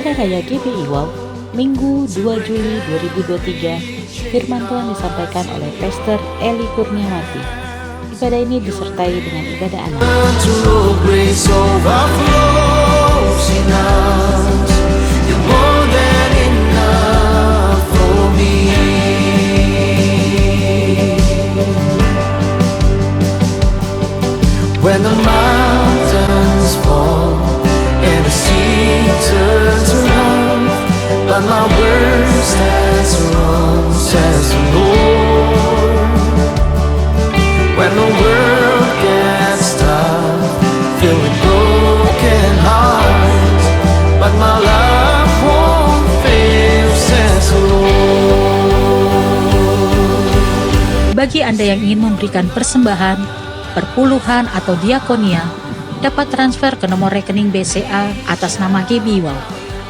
Ibadah Raya GBI Wow, Minggu 2 Juli 2023, firman Tuhan disampaikan oleh Pastor Eli Kurniawati. Ibadah ini disertai dengan ibadah anak. When the mountains fall and the sea turns around, but my word stands wrong, says the Lord. When the world gets tough, filled with broken hearts, but my love won't fail, says the Lord. Bagi Anda yang ingin memberikan persembahan, perpuluhan atau diakonia, dapat transfer ke nomor rekening BCA atas nama GBI Wow,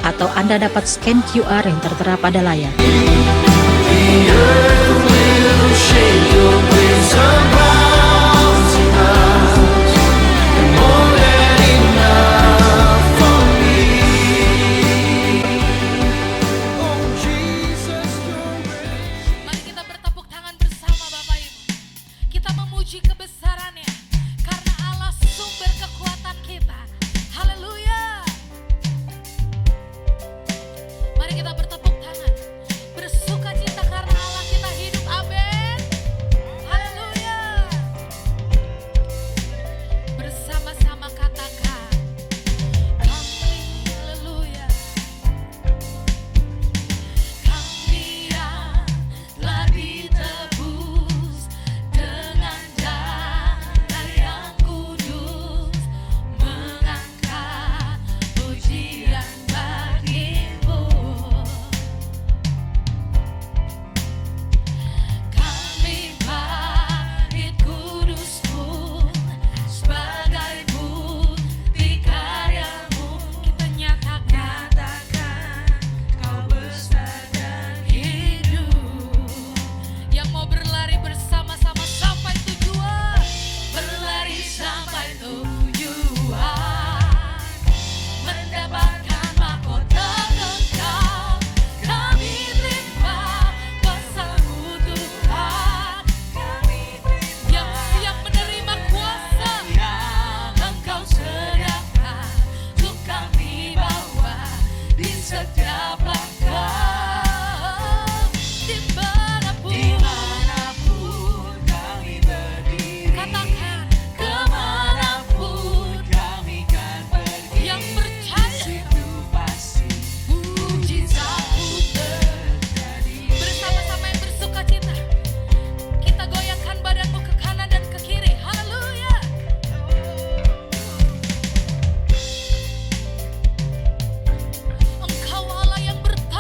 atau Anda dapat scan QR yang tertera pada layar. Mari kita bertepuk tangan bersama Bapak Ibu. Kita memuji kebesarannya, karena Allah sumber kekuatan kita. Haleluya. Mari kita bertepuk tangan, bersuka cita karena Allah kita hidup. Amin. Haleluya. Bersama-sama katakan, kami, haleluya. Kami yang telah ditebus dengan darah yang kudus, mengangkat pujian bagimu. Kami bait kudus pun sebagai bukti karyamu. Kita nyatakan kau besar dan hidup. Yang mau berlari bersama-sama sampai tujuan, berlari sampai tujuan, mendapatkan mahkota kekal. Kami terima kuasa-Mu Tuhan. Yang siap menerima kuasa yang Engkau sediakan, untuk kami bawa di setiap langkah. Dimanapun kami berdiri, katakan, kemanapun kami kan pergi, yang percaya itu pasti mujizatmu terjadi. Bersama-sama yang bersuka cita, kita goyangkan badanmu ke kanan dan ke kiri. Haleluya. Engkau Allah yang bertata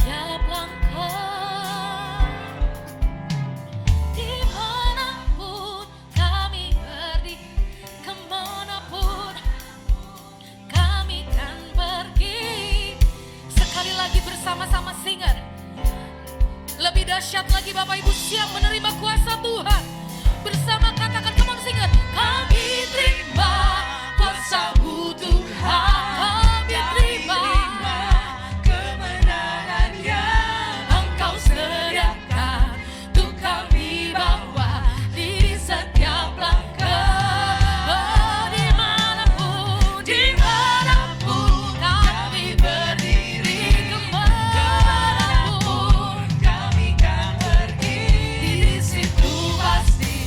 setiap langkah. Dimanapun kami pergi, kemanapun kami kan pergi. Sekali lagi bersama-sama singer. Lebih dahsyat lagi Bapak Ibu siap menerima kuasa Tuhan. Bersama katakan, come on singer. Kami terima kuasa-Mu Tuhan. Kami terima kemenangan yang Engkau sediakan. Untuk kami bawa di setiap langkah. Oh, dimanapun kami berdiri, kemanapun kami kan pergi. Di situ pasti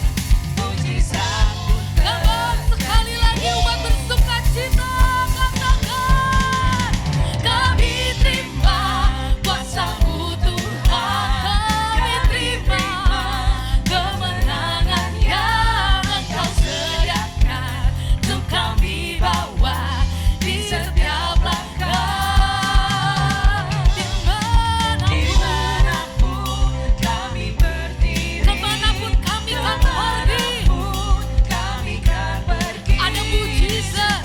mujizat. Namun sekali lagi umat bersukacita, katakan kami terima kuasa-Mu Tuhan. Kami terima kemenangan yang Engkau sediakan. Untuk kami bawa di setiap langkah. Dimanapun kami berdiri, kemanapun kami kan pergi, ada mujizat,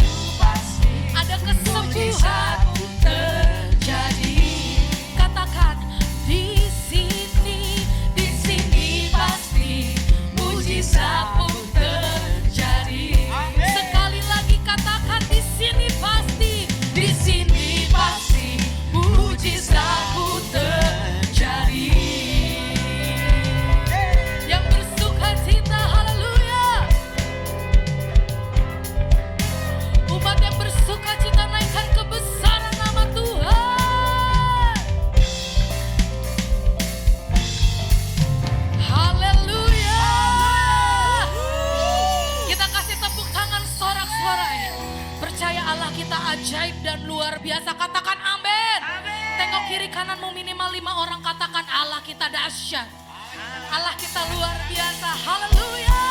ada kesembuhan terjadi. Katakan di sini pasti mujizat pun terjadi. Sekali lagi katakan di sini pasti mujizat pun terjadi. Yang bersukacita, haleluya. Umat yang bersukacita naikkan kebesaran nama Tuhan. Haleluya. Kita kasih tepuk tangan sorak-sorai. Percaya Allah kita ajaib dan luar biasa. Katakan amin. Tengok kiri kananmu minimal 5 orang, katakan Allah kita dahsyat. Allah kita luar biasa. Haleluya.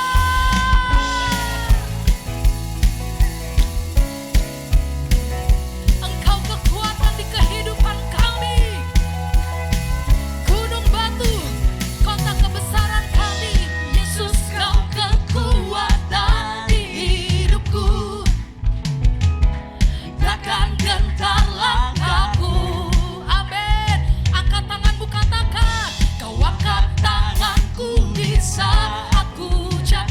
Engkau kekuatan di kehidupan kami. Gunung batu, kota kebesaran kami. Yesus kau kekuatan di hidupku. Takkan gentar langkahku. Amin. Angkat tanganmu, katakan kau angkat tanganku di saat aku jatuh.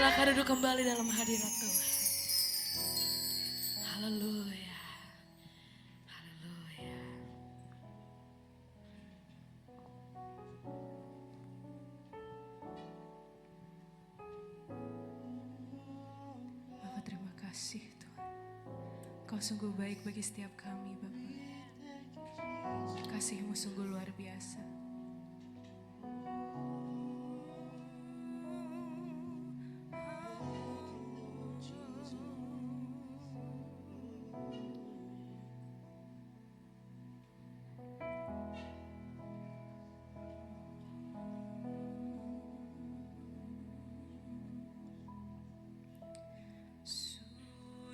Silakan duduk kembali dalam hadirat Tuhan. Haleluya. Haleluya. Bapa, terima kasih Tuhan. Kau sungguh baik bagi setiap kami, Bapa. Kasih-Mu sungguh luar biasa.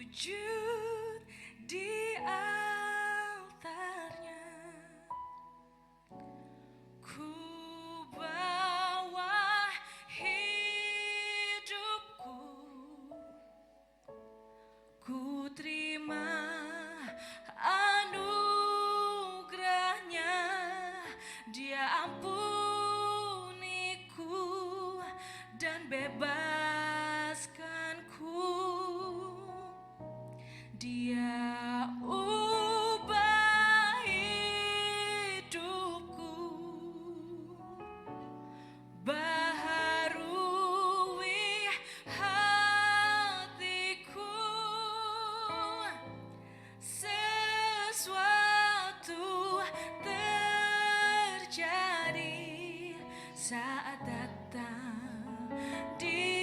Sujud di altarnya, ku bawa hidupku, ku terima anugerahnya. Dia ampuniku dan bebaskanku. Dia ubah hidupku, baharui hatiku. Sesuatu terjadi saat datang di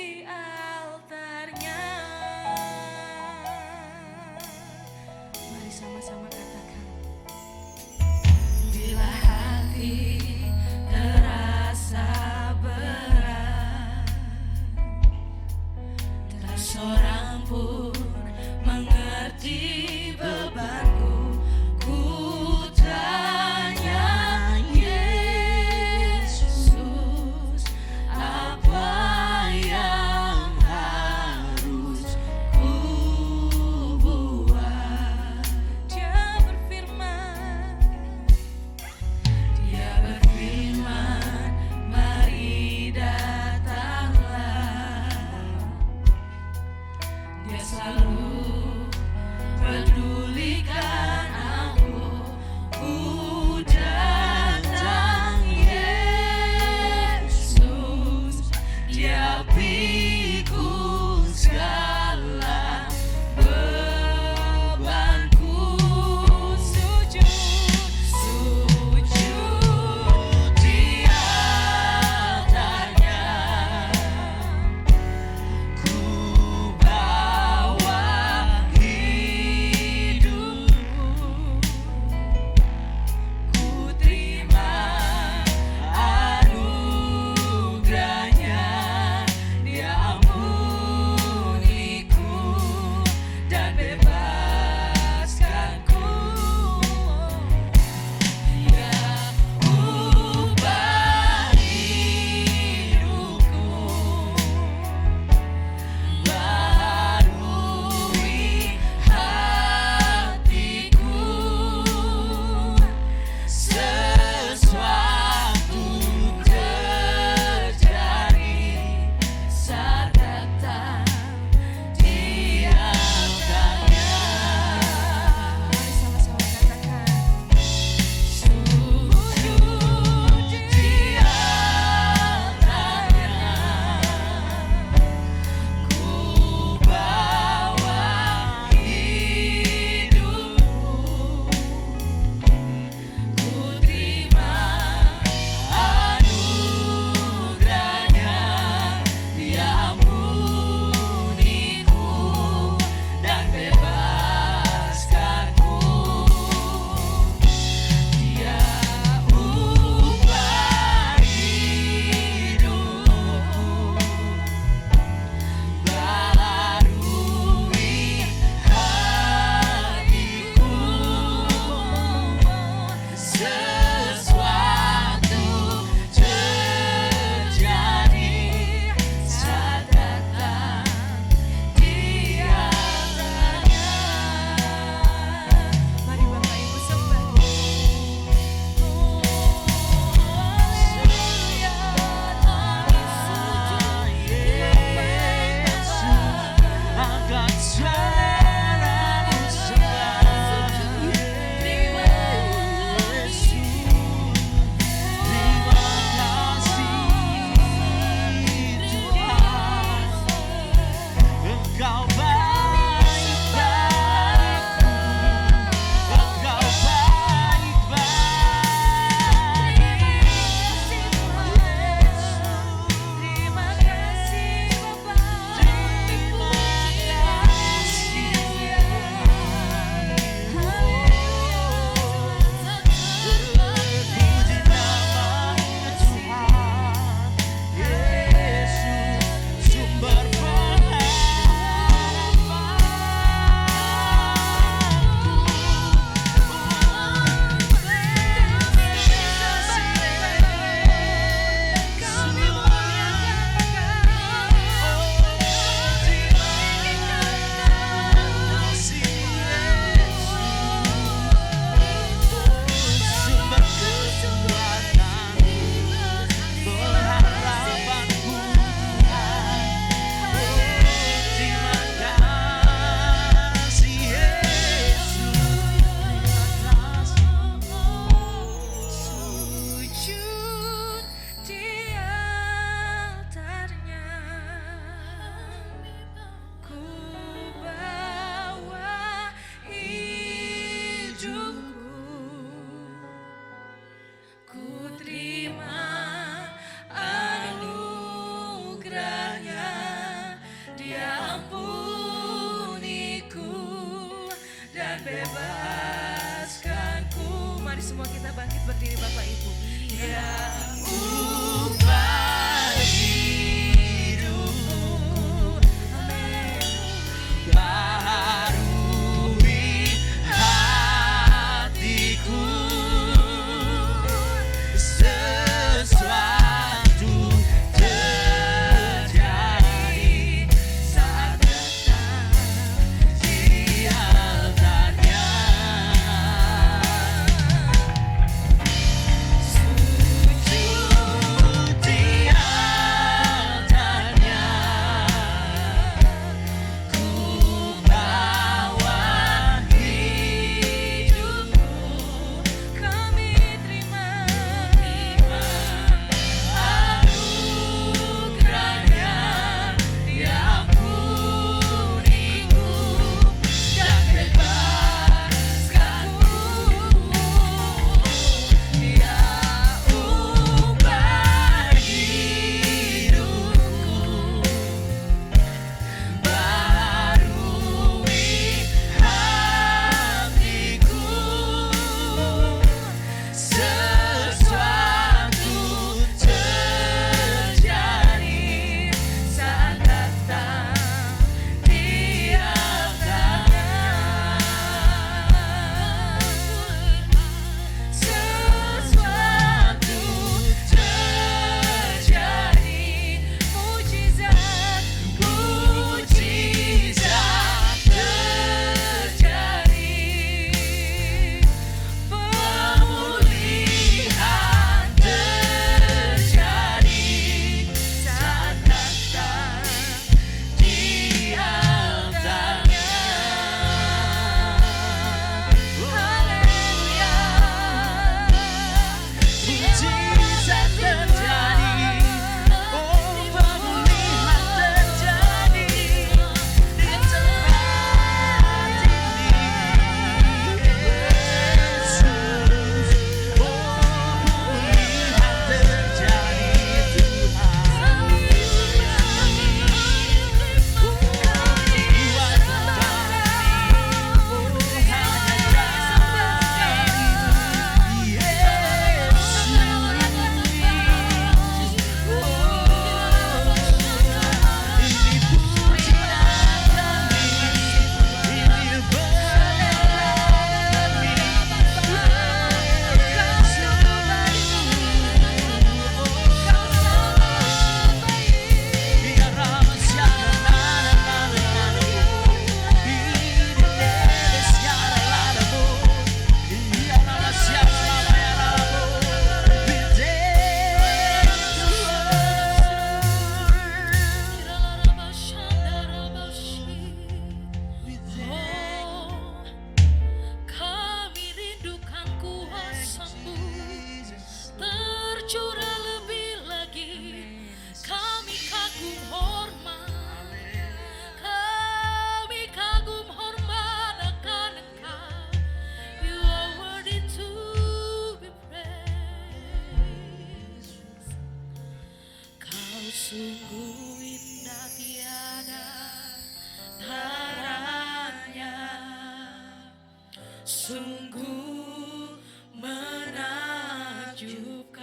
sungguh menakjubkan.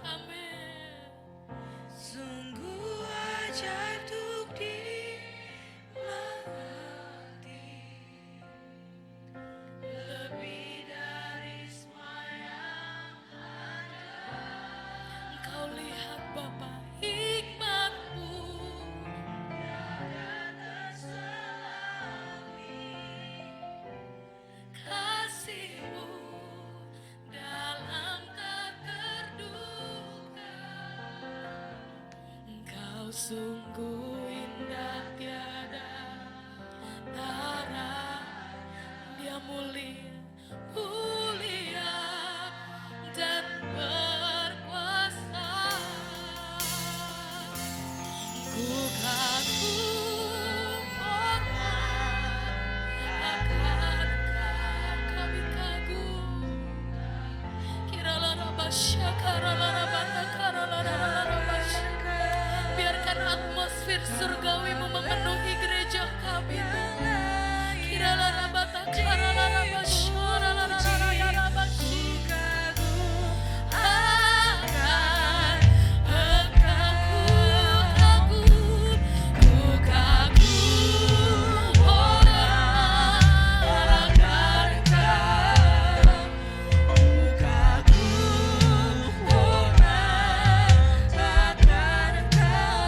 Amin. Sungguh ajaib untuk dimengerti, lebih dari semua yang ada. Engkau lihat Bapa hikmat-Mu, tiada terselami kasih-Mu dalam tak terduga. Engkau sungguh indah tiada tara, Dia mulia, mulia dan berkuasa. Ku kagum hormat akan Engkau, kami kagum. Kiralarabasya, karalarabata, karalarabasya. Biarkan atmosfer surgawi-Mu memenuhi gereja kami. Kiralarabata, karalarabasya, karalarabasya. Akan Engkau ku kagum hormat akan Engkau. Ku kagum hormat akan Engkau.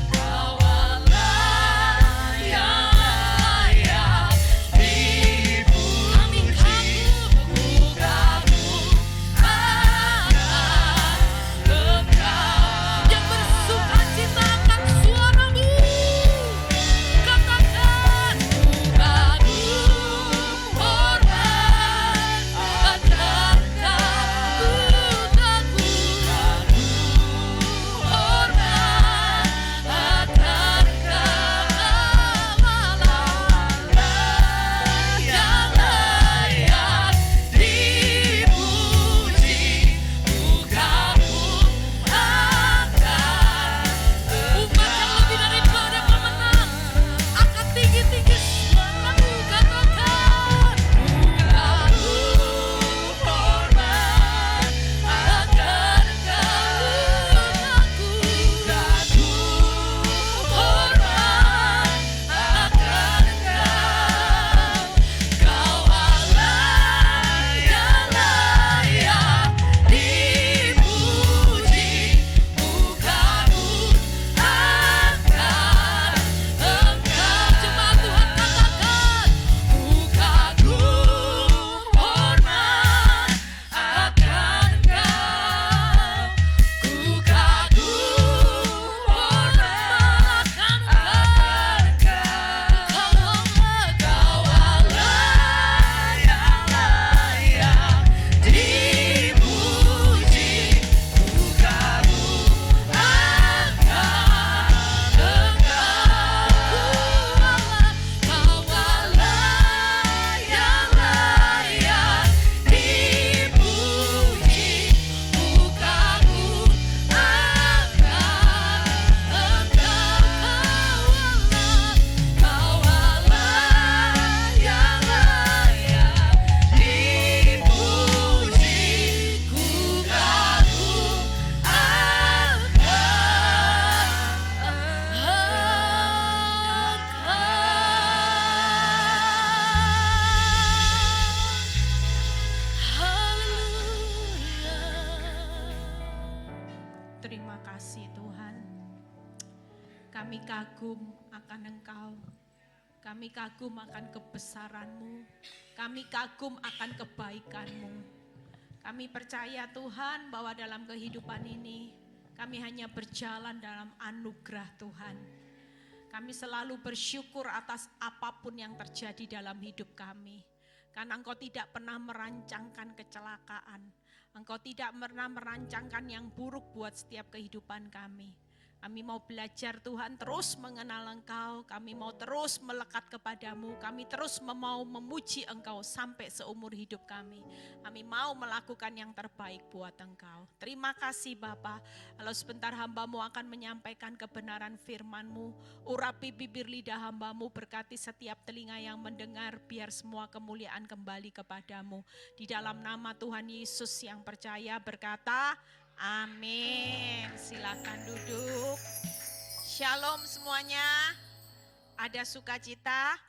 Kau Allah yang layak dipuji. Kami kagum, ku kagum akan Engkau. Yang bersukacita akan suara-Mu, katakan ku kagum hormat akan Engkau. Ku kagum hormat akan Engkau. Allah yang layak dipuji. Ku kagum akan umat yang lebih daripada pemenang, akan tinggi-tinggi suara-Mu, katakan ku kagum hormat akan Engkau. Ku kagum hormat akan Engkau. Kau Allah yang layak dipuji. Ku kagum akan Engkau. Jemaat Tuhan katakan ku kagum hormat akan Engkau. Ku kagum hormat akan Engkau. Kau Allah yang layak dipuji. Ku kagum akan Engkau. Kau Allah yang layak dipuji. Ku kagum akan Engkau. Kau Allah yang layak dipuji. Ku kagum Terima kasih Tuhan. Kami kagum akan Engkau. Kami kagum akan kebesaran-Mu. Kami kagum akan kebaikan-Mu. Kami percaya Tuhan bahwa dalam kehidupan ini kami hanya berjalan dalam anugerah Tuhan. Kami selalu bersyukur atas apapun yang terjadi dalam hidup kami. Karena Engkau tidak pernah merancangkan kecelakaan. Engkau tidak pernah merancangkan yang buruk buat setiap kehidupan kami. Kami mau belajar Tuhan terus mengenal Engkau, kami mau terus melekat kepadamu, kami terus mau memuji Engkau sampai seumur hidup kami. Kami mau melakukan yang terbaik buat Engkau. Terima kasih Bapa. Kalau sebentar hamba-Mu akan menyampaikan kebenaran firman-Mu, urapi bibir lidah hamba-Mu, berkati setiap telinga yang mendengar, biar semua kemuliaan kembali kepadamu. Di dalam nama Tuhan Yesus yang percaya berkata, amin. Silakan duduk. Shalom semuanya. Ada sukacita?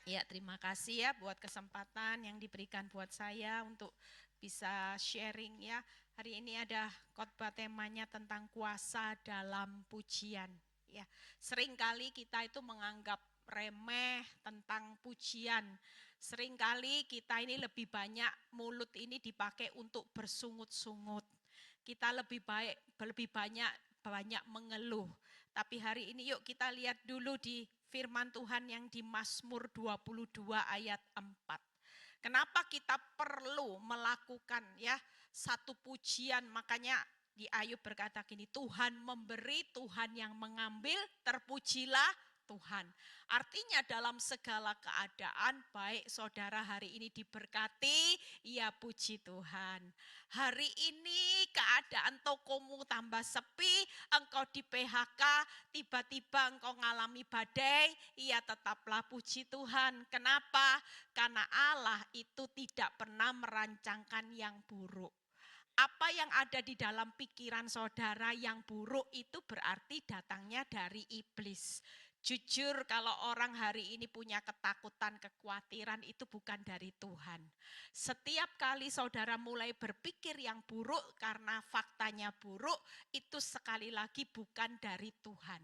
Ya, terima kasih ya buat kesempatan yang diberikan buat saya untuk bisa sharing ya. Hari ini ada khotbah temanya tentang kuasa dalam pujian. Ya, seringkali kita itu menganggap remeh tentang pujian. Seringkali kita ini lebih banyak mulut ini dipakai untuk bersungut-sungut. Kita lebih banyak mengeluh. Tapi hari ini yuk kita lihat dulu di firman Tuhan yang di Mazmur 22 ayat 4. Kenapa kita perlu melakukan ya satu pujian? Makanya di Ayub berkata gini, Tuhan memberi, Tuhan yang mengambil, terpujilah Tuhan. Artinya dalam segala keadaan, baik saudara hari ini diberkati, ya puji Tuhan. Hari ini keadaan tokomu tambah sepi, engkau di PHK, tiba-tiba engkau ngalami badai, ya tetaplah puji Tuhan. Kenapa? Karena Allah itu tidak pernah merancangkan yang buruk. Apa yang ada di dalam pikiran saudara yang buruk itu berarti datangnya dari iblis. Jujur kalau orang hari ini punya ketakutan, kekhawatiran itu bukan dari Tuhan. Setiap kali saudara mulai berpikir yang buruk karena faktanya buruk, itu sekali lagi bukan dari Tuhan.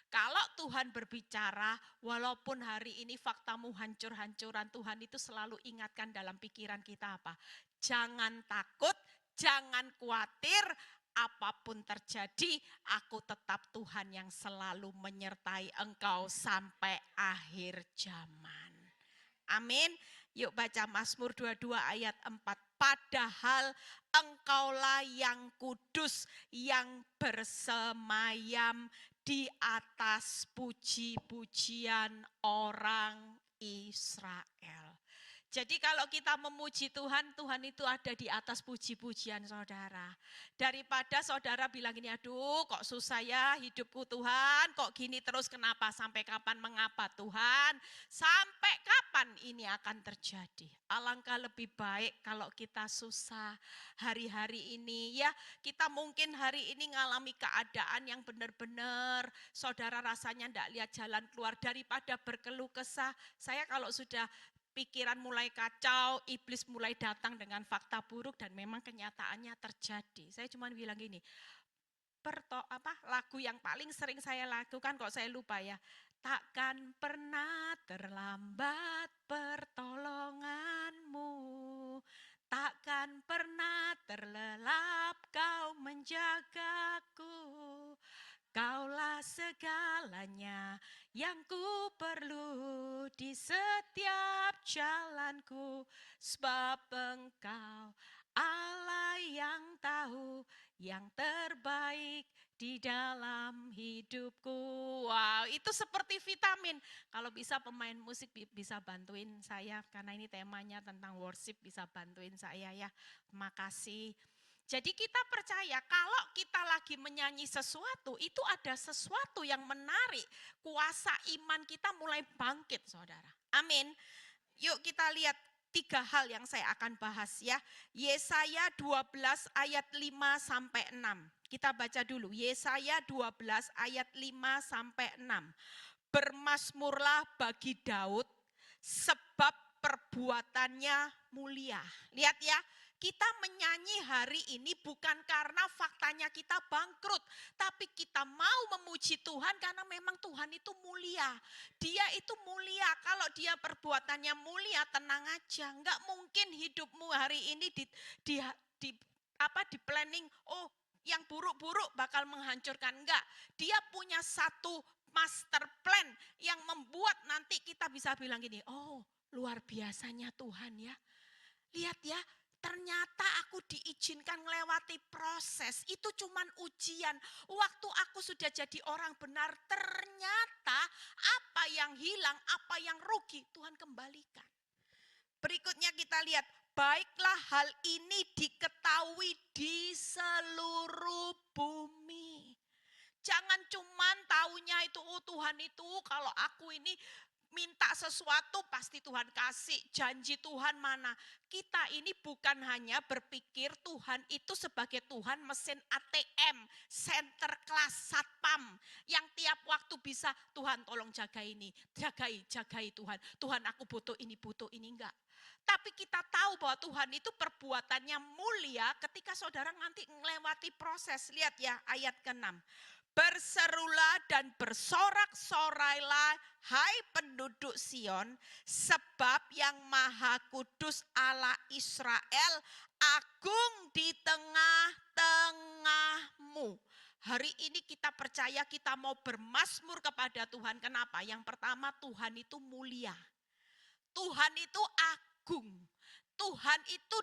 Kalau Tuhan berbicara, walaupun hari ini faktamu hancur-hancuran, Tuhan itu selalu ingatkan dalam pikiran kita apa? Jangan takut, jangan khawatir, apapun terjadi, aku tetap Tuhan yang selalu menyertai engkau sampai akhir zaman. Amin. Yuk baca Mazmur 22 ayat 4. Padahal engkaulah yang kudus, yang bersemayam di atas puji-pujian orang Israel. Jadi kalau kita memuji Tuhan, Tuhan itu ada di atas puji-pujian saudara. Daripada saudara bilang gini, aduh kok susah ya hidupku Tuhan, kok gini terus kenapa, sampai kapan, mengapa Tuhan, sampai kapan ini akan terjadi. Alangkah lebih baik kalau kita susah hari-hari ini ya, kita mungkin hari ini ngalami keadaan yang benar-benar saudara rasanya enggak lihat jalan keluar, daripada berkeluh kesah. Saya kalau sudah pikiran mulai kacau, iblis mulai datang dengan fakta buruk dan memang kenyataannya terjadi. Saya cuma bilang gini, lagu yang paling sering saya lakukan kok saya lupa ya. Takkan pernah terlambat pertolonganmu, takkan pernah terlelap kau menjagaku. Kaulah segalanya yang ku perlu di setiap jalanku, sebab engkau Allah yang tahu yang terbaik di dalam hidupku. Wow, itu seperti vitamin. Kalau bisa pemain musik bisa bantuin saya, karena ini temanya tentang worship, bisa bantuin saya ya. Terima kasih. Jadi kita percaya kalau kita lagi menyanyi sesuatu, itu ada sesuatu yang menarik. Kuasa iman kita mulai bangkit saudara. Amin. Yuk kita lihat 3 hal yang saya akan bahas ya. Yesaya 12 ayat 5 sampai 6. Kita baca dulu. Yesaya 12 ayat 5 sampai 6. Bermasmurlah bagi Daud sebab perbuatannya mulia. Lihat ya. Kita menyanyi hari ini bukan karena faktanya kita bangkrut, tapi kita mau memuji Tuhan karena memang Tuhan itu mulia. Dia itu mulia, kalau dia perbuatannya mulia tenang aja. Enggak mungkin hidupmu hari ini di planning, oh yang buruk-buruk bakal menghancurkan. Enggak, dia punya satu master plan yang membuat nanti kita bisa bilang gini, oh luar biasanya Tuhan ya. Lihat ya. Ternyata aku diizinkan melewati proses, itu cuman ujian. Waktu aku sudah jadi orang benar, ternyata apa yang hilang, apa yang rugi, Tuhan kembalikan. Berikutnya kita lihat, baiklah hal ini diketahui di seluruh bumi. Jangan cuman taunya itu, oh Tuhan itu kalau aku ini minta sesuatu pasti Tuhan kasih, janji Tuhan mana. Kita ini bukan hanya berpikir Tuhan itu sebagai Tuhan mesin ATM, center class satpam, yang tiap waktu bisa, Tuhan tolong jaga ini, jagai Tuhan. Tuhan aku butuh ini, enggak. Tapi kita tahu bahwa Tuhan itu perbuatannya mulia ketika saudara nanti melewati proses. Lihat ya ayat ke-6. Berserulah dan bersorak-sorailah hai penduduk Sion, sebab yang Maha Kudus Allah Israel agung di tengah-tengahmu. Hari ini kita percaya kita mau bermazmur kepada Tuhan. Kenapa? Yang pertama, Tuhan itu mulia. Tuhan itu agung. Tuhan itu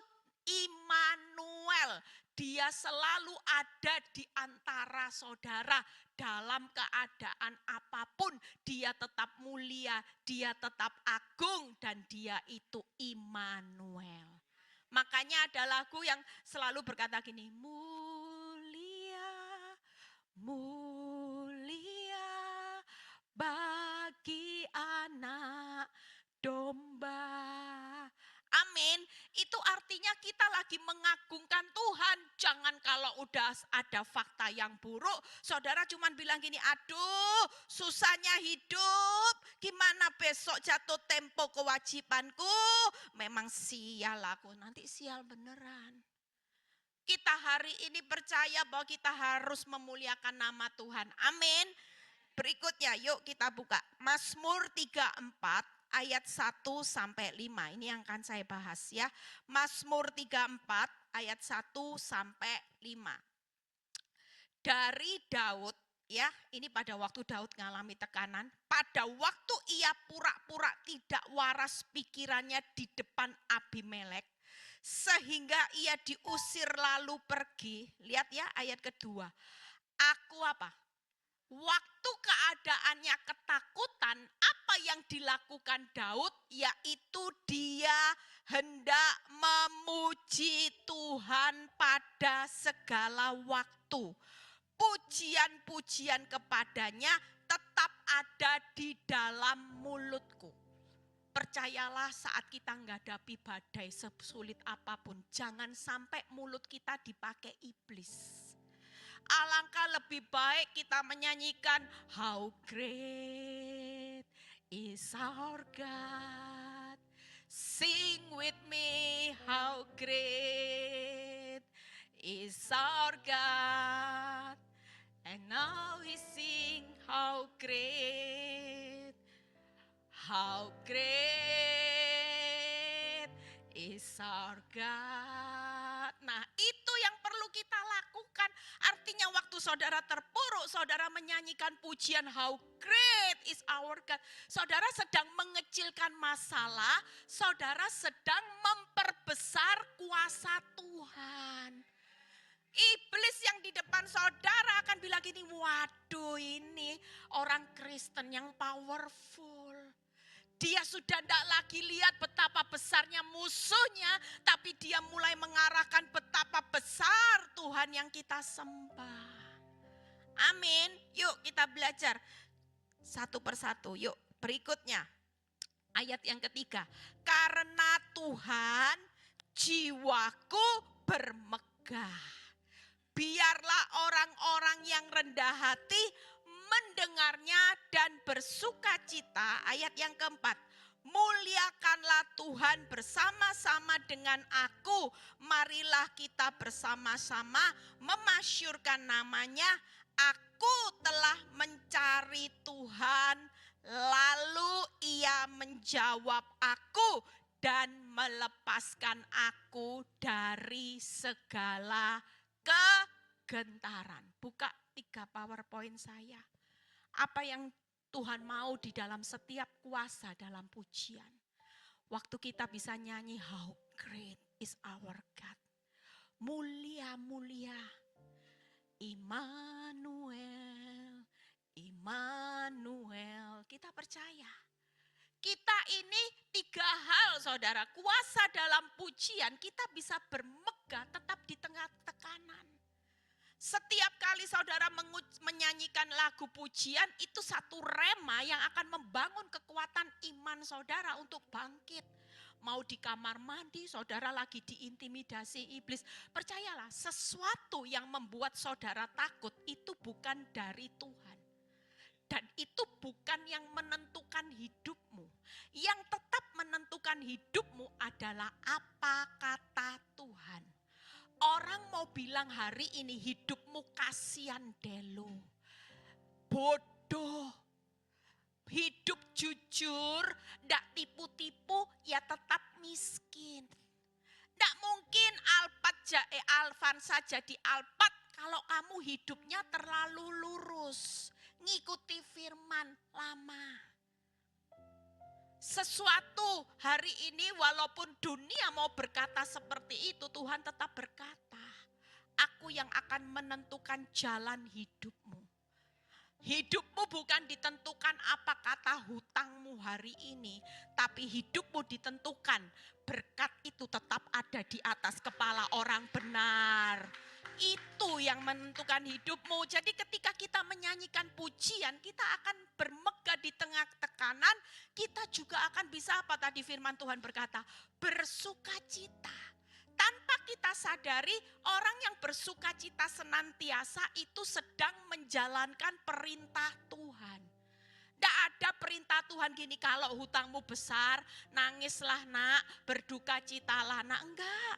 Immanuel. Dia selalu ada di antara saudara dalam keadaan apapun. Dia tetap mulia, dia tetap agung, dan dia itu Immanuel. Makanya ada lagu yang selalu berkata gini, mulia, mulia bagi anak domba. Amin. Itu artinya kita lagi mengagungkan Tuhan. Jangan kalau udah ada fakta yang buruk, saudara cuman bilang gini, aduh susahnya hidup, gimana besok jatuh tempo kewajibanku, memang sial aku, nanti sial beneran. Kita hari ini percaya bahwa kita harus memuliakan nama Tuhan. Amin. Berikutnya yuk kita buka Mazmur 34. Ayat 1 sampai 5, ini yang akan saya bahas ya. Mazmur 34 ayat 1 sampai 5. Dari Daud ya, ini pada waktu Daud mengalami tekanan, pada waktu ia pura-pura tidak waras pikirannya di depan Abimelek, sehingga ia diusir lalu pergi. Lihat ya ayat kedua. Aku apa? Waktu keadaannya ketakutan, apa yang dilakukan Daud? Yaitu dia hendak memuji Tuhan pada segala waktu. Pujian-pujian kepadanya tetap ada di dalam mulutku. Percayalah saat kita menghadapi badai sesulit apapun, jangan sampai mulut kita dipakai iblis. Alangkah lebih baik kita menyanyikan How great is our God. Sing with me, how great is our God. And now we sing how great is our God. Nah, itu yang perlu kita lakukan. Artinya waktu saudara terpuruk, saudara menyanyikan pujian how great is our God. Saudara sedang mengecilkan masalah, saudara sedang memperbesar kuasa Tuhan. Iblis yang di depan saudara akan bilang gini, waduh ini orang Kristen yang powerful. Dia sudah tidak lagi lihat betapa besarnya musuhnya, tapi dia mulai mengarahkan betapa besar Tuhan yang kita sembah. Amin. Yuk kita belajar satu persatu. Yuk berikutnya. Ayat yang ketiga. Karena Tuhan jiwaku bermegah. Biarlah orang-orang yang rendah hati mendengarnya dan bersuka cita. Ayat yang keempat. Muliakanlah Tuhan bersama-sama dengan aku. Marilah kita bersama-sama memasyurkan namanya. Aku telah mencari Tuhan, lalu ia menjawab aku dan melepaskan aku dari segala kegentaran. Buka 3 PowerPoint saya. Apa yang Tuhan mau di dalam setiap kuasa dalam pujian. Waktu kita bisa nyanyi how great is our God. Mulia-mulia. Immanuel, Immanuel. Kita percaya. Kita ini 3 hal saudara. Kuasa dalam pujian, kita bisa bermegah tetap di tengah tekanan. Setiap kali saudara menyanyikan lagu pujian, itu satu rema yang akan membangun kekuatan iman saudara untuk bangkit. Mau di kamar mandi, saudara lagi diintimidasi iblis. Percayalah, sesuatu yang membuat saudara takut itu bukan dari Tuhan. Dan itu bukan yang menentukan hidupmu. Yang tetap menentukan hidupmu adalah apa kata Tuhan. Orang mau bilang hari ini hidupmu kasihan delo. Bodoh. Hidup jujur, ndak tipu-tipu, ya tetap miskin. Ndak mungkin Alfansa jadi Alphard kalau kamu hidupnya terlalu lurus. Ngikuti firman lama. Sesuatu hari ini walaupun dunia mau berkata seperti itu, Tuhan tetap berkata, aku yang akan menentukan jalan hidupmu. Hidupmu bukan ditentukan apa kata hutangmu hari ini, tapi hidupmu ditentukan berkat itu tetap ada di atas kepala orang benar. Itu yang menentukan hidupmu. Jadi ketika kita menyanyikan pujian, kita akan bermegah di tengah tekanan, kita juga akan bisa apa tadi firman Tuhan berkata, bersukacita. Tanpa kita sadari, orang yang bersukacita senantiasa itu sedang menjalankan perintah Tuhan. Tidak ada perintah Tuhan gini, kalau hutangmu besar, nangislah nak, berdukacitalah nak. Enggak.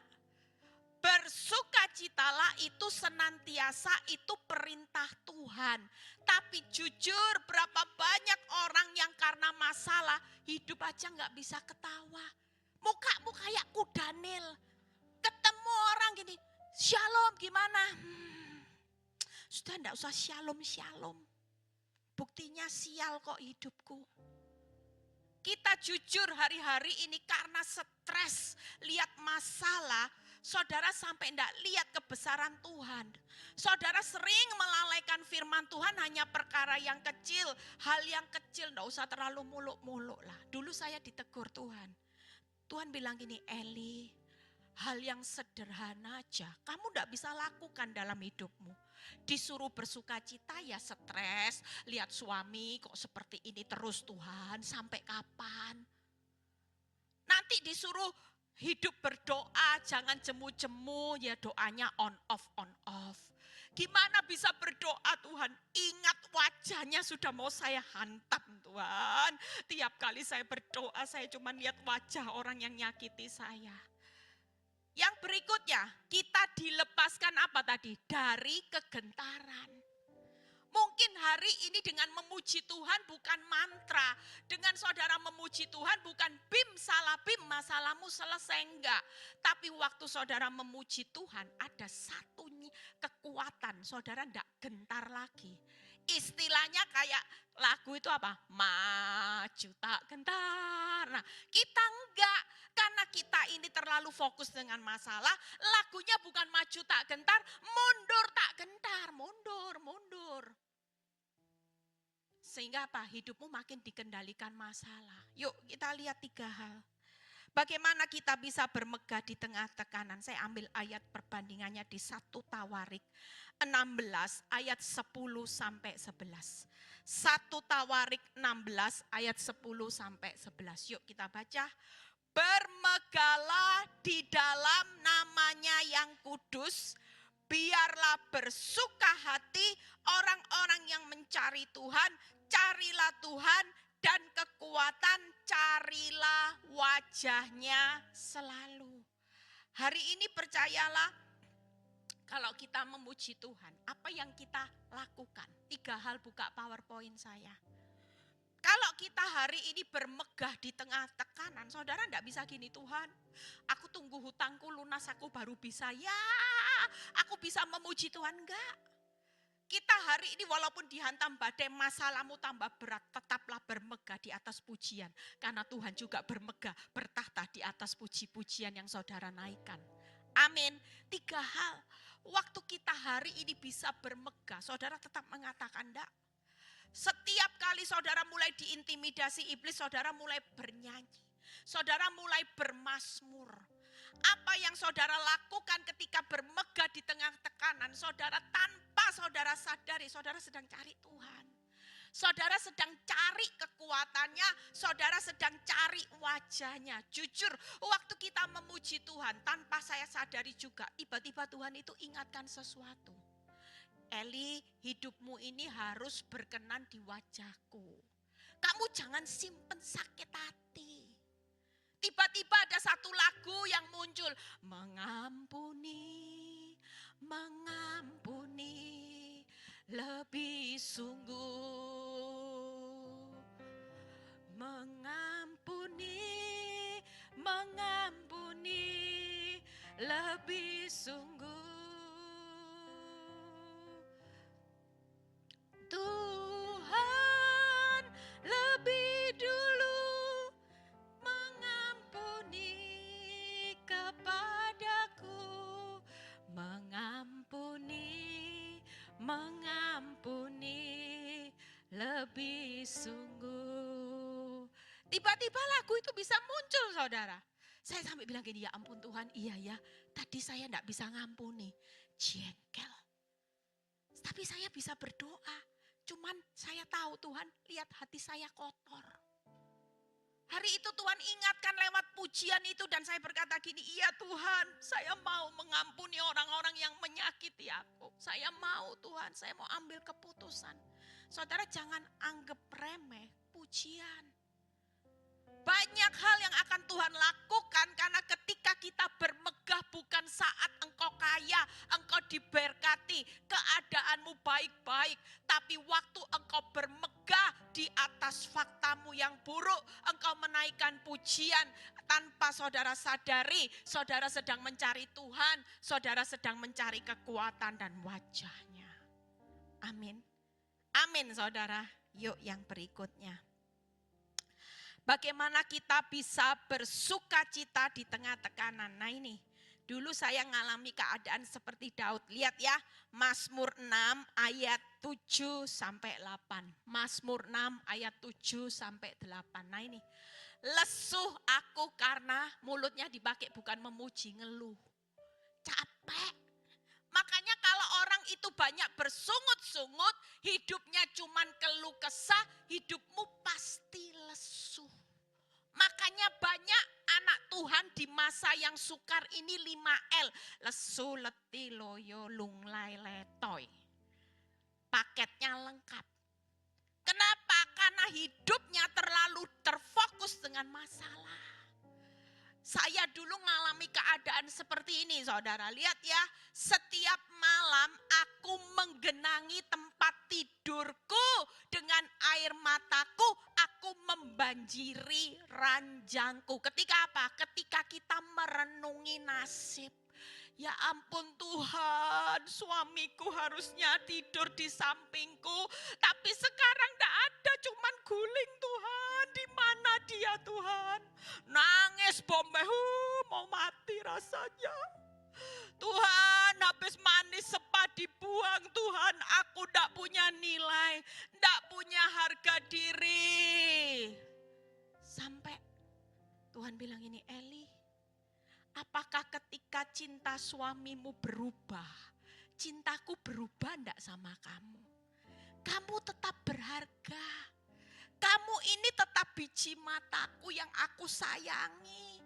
Bersukacitalah itu senantiasa, itu perintah Tuhan. Tapi jujur, berapa banyak orang yang karena masalah, hidup aja enggak bisa ketawa. Mukamu kayak kuda Nil. Ketemu orang gini, shalom gimana? Sudah enggak usah shalom. Buktinya sial kok hidupku. Kita jujur hari-hari ini karena stres, lihat masalah, saudara sampai enggak lihat kebesaran Tuhan. Saudara sering melalaikan firman Tuhan hanya perkara yang kecil, hal yang kecil, enggak usah terlalu muluk-muluk lah. Dulu saya ditegur Tuhan. Tuhan bilang gini, Eli, hal yang sederhana aja, kamu enggak bisa lakukan dalam hidupmu. Disuruh bersuka cita ya stres, lihat suami kok seperti ini terus Tuhan, sampai kapan? Nanti disuruh hidup berdoa, jangan jemu-jemu, ya doanya on off. Gimana bisa berdoa Tuhan? Ingat wajahnya sudah mau saya hantam Tuhan. Tiap kali saya berdoa, saya cuma lihat wajah orang yang nyakiti saya. Yang berikutnya, kita dilepaskan apa tadi? Dari kegentaran. Mungkin hari ini dengan memuji Tuhan bukan mantra. Dengan saudara memuji Tuhan bukan bim salah bim, masalahmu selesai enggak. Tapi waktu saudara memuji Tuhan ada satu kekuatan, saudara enggak gentar lagi. Istilahnya kayak lagu itu apa? Maju tak gentar. Nah, kita enggak. Karena kita ini terlalu fokus dengan masalah, lagunya bukan maju tak gentar, mundur tak gentar, mundur. Sehingga apa? Hidupmu makin dikendalikan masalah. Yuk kita lihat 3 hal. Bagaimana kita bisa bermegah di tengah tekanan? Saya ambil ayat perbandingannya di 1 Tawarik 16 ayat 10 sampai 11. 1 Tawarik 16 ayat 10 sampai 11. Yuk kita baca. Bermegahlah di dalam namanya yang kudus, biarlah bersuka hati orang-orang yang mencari Tuhan, carilah Tuhan dan kekuatan, carilah wajahnya selalu. Hari ini percayalah, kalau kita memuji Tuhan, apa yang kita lakukan? 3 hal buka PowerPoint saya. Kalau kita hari ini bermegah di tengah tekanan, saudara enggak bisa gini, Tuhan, aku tunggu hutangku lunas, aku baru bisa, ya aku bisa memuji Tuhan, enggak. Kita hari ini walaupun dihantam badai, masalahmu tambah berat, tetaplah bermegah di atas pujian. Karena Tuhan juga bermegah, bertahta di atas puji-pujian yang saudara naikkan. Amin. 3 hal. Waktu kita hari ini bisa bermegah, saudara tetap mengatakan enggak. Setiap kali saudara mulai diintimidasi iblis, saudara mulai bernyanyi. Saudara mulai bermazmur. Apa yang saudara lakukan ketika bermegah di tengah tekanan, saudara tanpa saudara sadari, saudara sedang cari Tuhan. Saudara sedang cari kekuatannya, saudara sedang cari wajahnya. Jujur, waktu kita memuji Tuhan, tanpa saya sadari juga, tiba-tiba Tuhan itu ingatkan sesuatu. Eli, hidupmu ini harus berkenan di wajahku. Kamu jangan simpen sakit hati. Tiba-tiba ada satu lagu yang muncul. Mengampuni, mengampuni, lebih sungguh. Mengampuni, mengampuni, lebih sungguh. Tuhan lebih dulu mengampuni kepadaku, mengampuni, mengampuni, lebih sungguh. Tiba-tiba lagu itu bisa muncul, saudara. Saya sampai bilang gini, ya ampun Tuhan, iya ya, tadi saya enggak bisa ngampuni, jengkel. Tapi saya bisa berdoa. Cuman saya tahu Tuhan lihat hati saya kotor. Hari itu Tuhan ingatkan lewat pujian itu dan saya berkata gini, iya Tuhan, saya mau mengampuni orang-orang yang menyakiti aku. Saya mau Tuhan, saya mau ambil keputusan. Saudara jangan anggap remeh pujian. Banyak hal yang akan Tuhan lakukan karena ketika kita bermegah bukan saat engkau kaya, engkau diberkati, keadaanmu baik-baik. Tapi waktu engkau bermegah di atas faktamu yang buruk, engkau menaikkan pujian tanpa saudara sadari, saudara sedang mencari Tuhan, saudara sedang mencari kekuatan dan wajahnya. Amin. Amin saudara. Yuk yang berikutnya. Bagaimana kita bisa bersuka cita di tengah tekanan. Nah ini, dulu saya ngalami keadaan seperti Daud. Lihat ya, Mazmur 6 ayat 7 sampai 8. Mazmur 6 ayat 7 sampai 8. Nah ini, lesuh aku karena mulutnya dipakai bukan memuji, ngeluh. Capek. Makanya kalau orang itu banyak bersungut-sungut, hidupnya cuman keluh kesah, hidupmu pasti lesuh. Makanya banyak anak Tuhan di masa yang sukar ini 5L. Lesu, letih, loyo, lunglai, letoy. Paketnya lengkap. Kenapa? Karena hidupnya terlalu terfokus dengan masalah. Saya dulu mengalami keadaan seperti ini saudara. Lihat ya, setiap malam aku menggenangi tempat tidurku dengan air mataku. Aku membanjiri ranjangku. Ketika apa? Ketika kita merenungi nasib. Ya ampun Tuhan, suamiku harusnya tidur di sampingku. Tapi sekarang tidak ada, cuman guling Tuhan. Di mana dia Tuhan? Nangis bombe, mau mati rasanya. Tuhan, habis manis sepa dibuang Tuhan. Aku tidak punya nilai, tidak punya harga diri. Sampai Tuhan bilang ini, Eli, apakah ketika cinta suamimu berubah, cintaku berubah enggak sama kamu? Kamu tetap berharga. Kamu ini tetap biji mataku yang aku sayangi.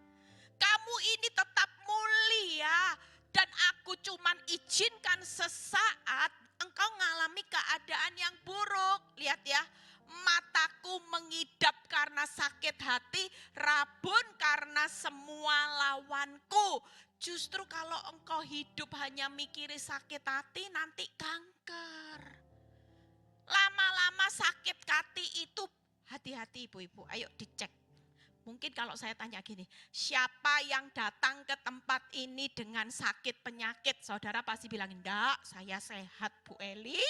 Kamu ini tetap mulia. Dan aku cuman izinkan sesaat engkau mengalami keadaan yang buruk. Lihat ya, mataku mengidap karena sakit hati, rabun karena semua lawanku. Justru kalau engkau hidup hanya mikiri sakit hati, nanti kanker. Lama-lama sakit hati itu, hati-hati ibu-ibu, ayo dicek. Mungkin kalau saya tanya gini, siapa yang datang ke tempat ini dengan sakit penyakit? Saudara pasti bilang, enggak, saya sehat Bu Eli,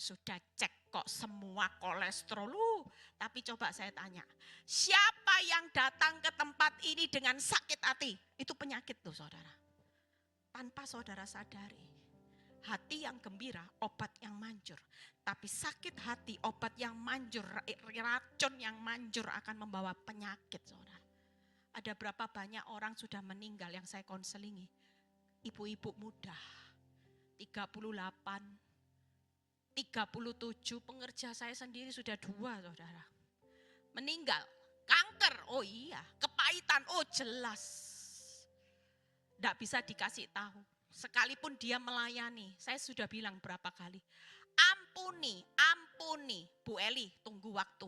sudah cek kok semua kolesterol. Tapi coba saya tanya, siapa yang datang ke tempat ini dengan sakit hati? Itu penyakit tuh saudara. Tanpa saudara sadari, hati yang gembira, obat yang manjur. Tapi sakit hati, obat yang manjur, racun yang manjur akan membawa penyakit, saudara. Ada berapa banyak orang sudah meninggal yang saya konselingi. Ibu-ibu muda, 38, 37, pengerja saya sendiri sudah 2, saudara. Meninggal, kanker, oh iya, kepahitan, oh jelas. Tidak bisa dikasih tahu. Sekalipun dia melayani, saya sudah bilang berapa kali. Ampuni, Bu Eli, tunggu waktu.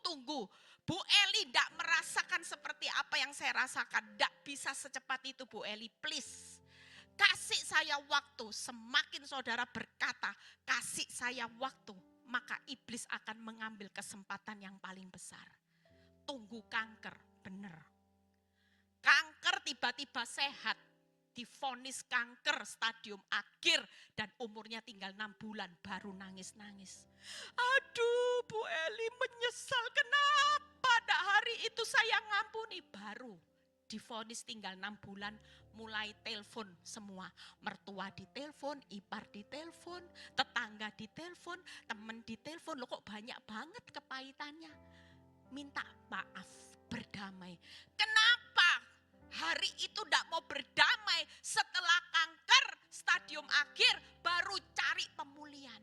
Tunggu. Bu Eli tidak merasakan seperti apa yang saya rasakan. Tidak bisa secepat itu Bu Eli, please. Kasih saya waktu, semakin saudara berkata, kasih saya waktu, maka iblis akan mengambil kesempatan yang paling besar. Tunggu kanker, benar. Kanker tiba-tiba sehat. Divonis kanker stadium akhir dan umurnya tinggal 6 bulan baru nangis-nangis. Aduh Bu Eli menyesal, kenapa pada hari itu saya ngampuni. Baru divonis tinggal 6 bulan mulai telepon semua. Mertua ditelepon, ipar ditelepon, tetangga ditelepon, teman ditelepon. Loh kok banyak banget kepahitannya. Minta maaf, berdamai. Kenapa? Hari itu tidak mau berdamai, setelah kanker stadium akhir baru cari pemulihan.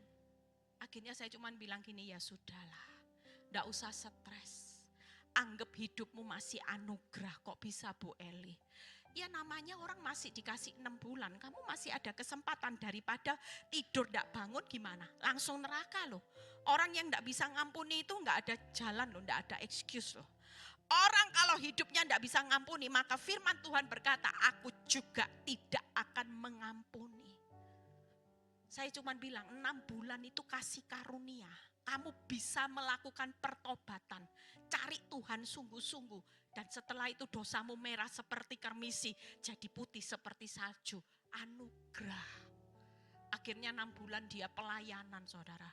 Akhirnya saya cuma bilang gini, ya sudahlah, tidak usah stres. Anggap hidupmu masih anugerah, kok bisa Bu Eli. Ya namanya orang masih dikasih 6 bulan, kamu masih ada kesempatan daripada tidur tidak bangun gimana? Langsung neraka loh. Orang yang tidak bisa ngampuni itu nggak ada jalan loh, tidak ada excuse loh. Orang kalau hidupnya tidak bisa ngampuni, maka firman Tuhan berkata, aku juga tidak akan mengampuni. Saya cuma bilang 6 bulan itu kasih karunia. Kamu bisa melakukan pertobatan. Cari Tuhan sungguh-sungguh. Dan setelah itu dosamu merah seperti kermisi, jadi putih seperti salju. Anugerah. Akhirnya 6 bulan dia pelayanan saudara.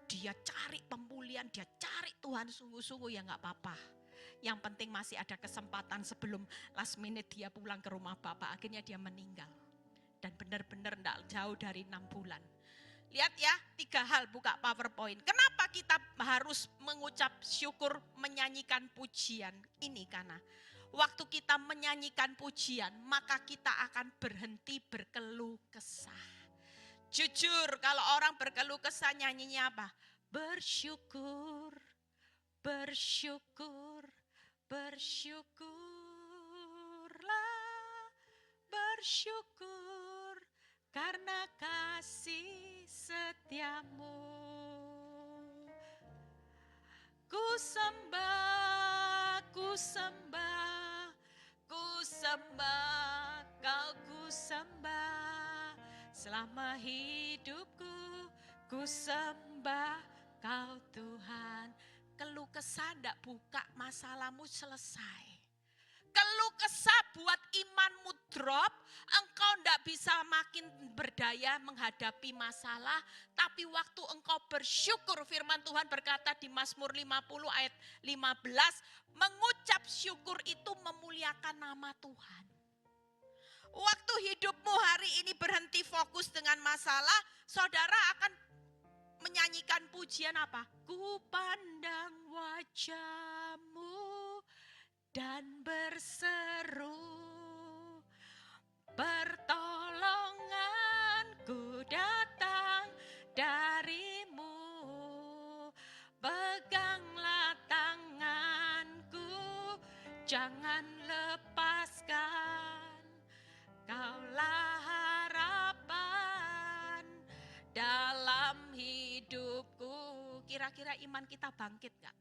Dia cari pemulihan, dia cari Tuhan sungguh-sungguh, ya gak apa-apa. Yang penting masih ada kesempatan sebelum last minute dia pulang ke rumah Bapak. Akhirnya dia meninggal. Dan benar-benar tidak jauh dari 6 bulan. Lihat ya, 3 hal buka PowerPoint. Kenapa kita harus mengucap syukur, menyanyikan pujian? Ini karena waktu kita menyanyikan pujian, maka kita akan berhenti berkeluh kesah. Jujur, kalau orang berkeluh kesah nyanyinya apa? Bersyukur, bersyukur. Bersyukurlah, bersyukur karena kasih setiamu. Ku sembah, ku sembah, ku sembah, kau ku sembah. Selama hidupku, ku sembah kau Tuhan. Keluh kesah tidak buka masalahmu selesai. Keluh kesah buat imanmu drop, engkau tidak bisa makin berdaya menghadapi masalah. Tapi waktu engkau bersyukur, firman Tuhan berkata di Mazmur 50 ayat 15, mengucap syukur itu memuliakan nama Tuhan. Waktu hidupmu hari ini berhenti fokus dengan masalah, saudara akan menyanyikan pujian apa? Ku pandang wajah-Mu dan berseru, pertolonganku datang dari-Mu. Peganglah tanganku, jangan lepaskan. Kaulah harapan dalam hidupku. Kira-kira iman kita bangkit gak?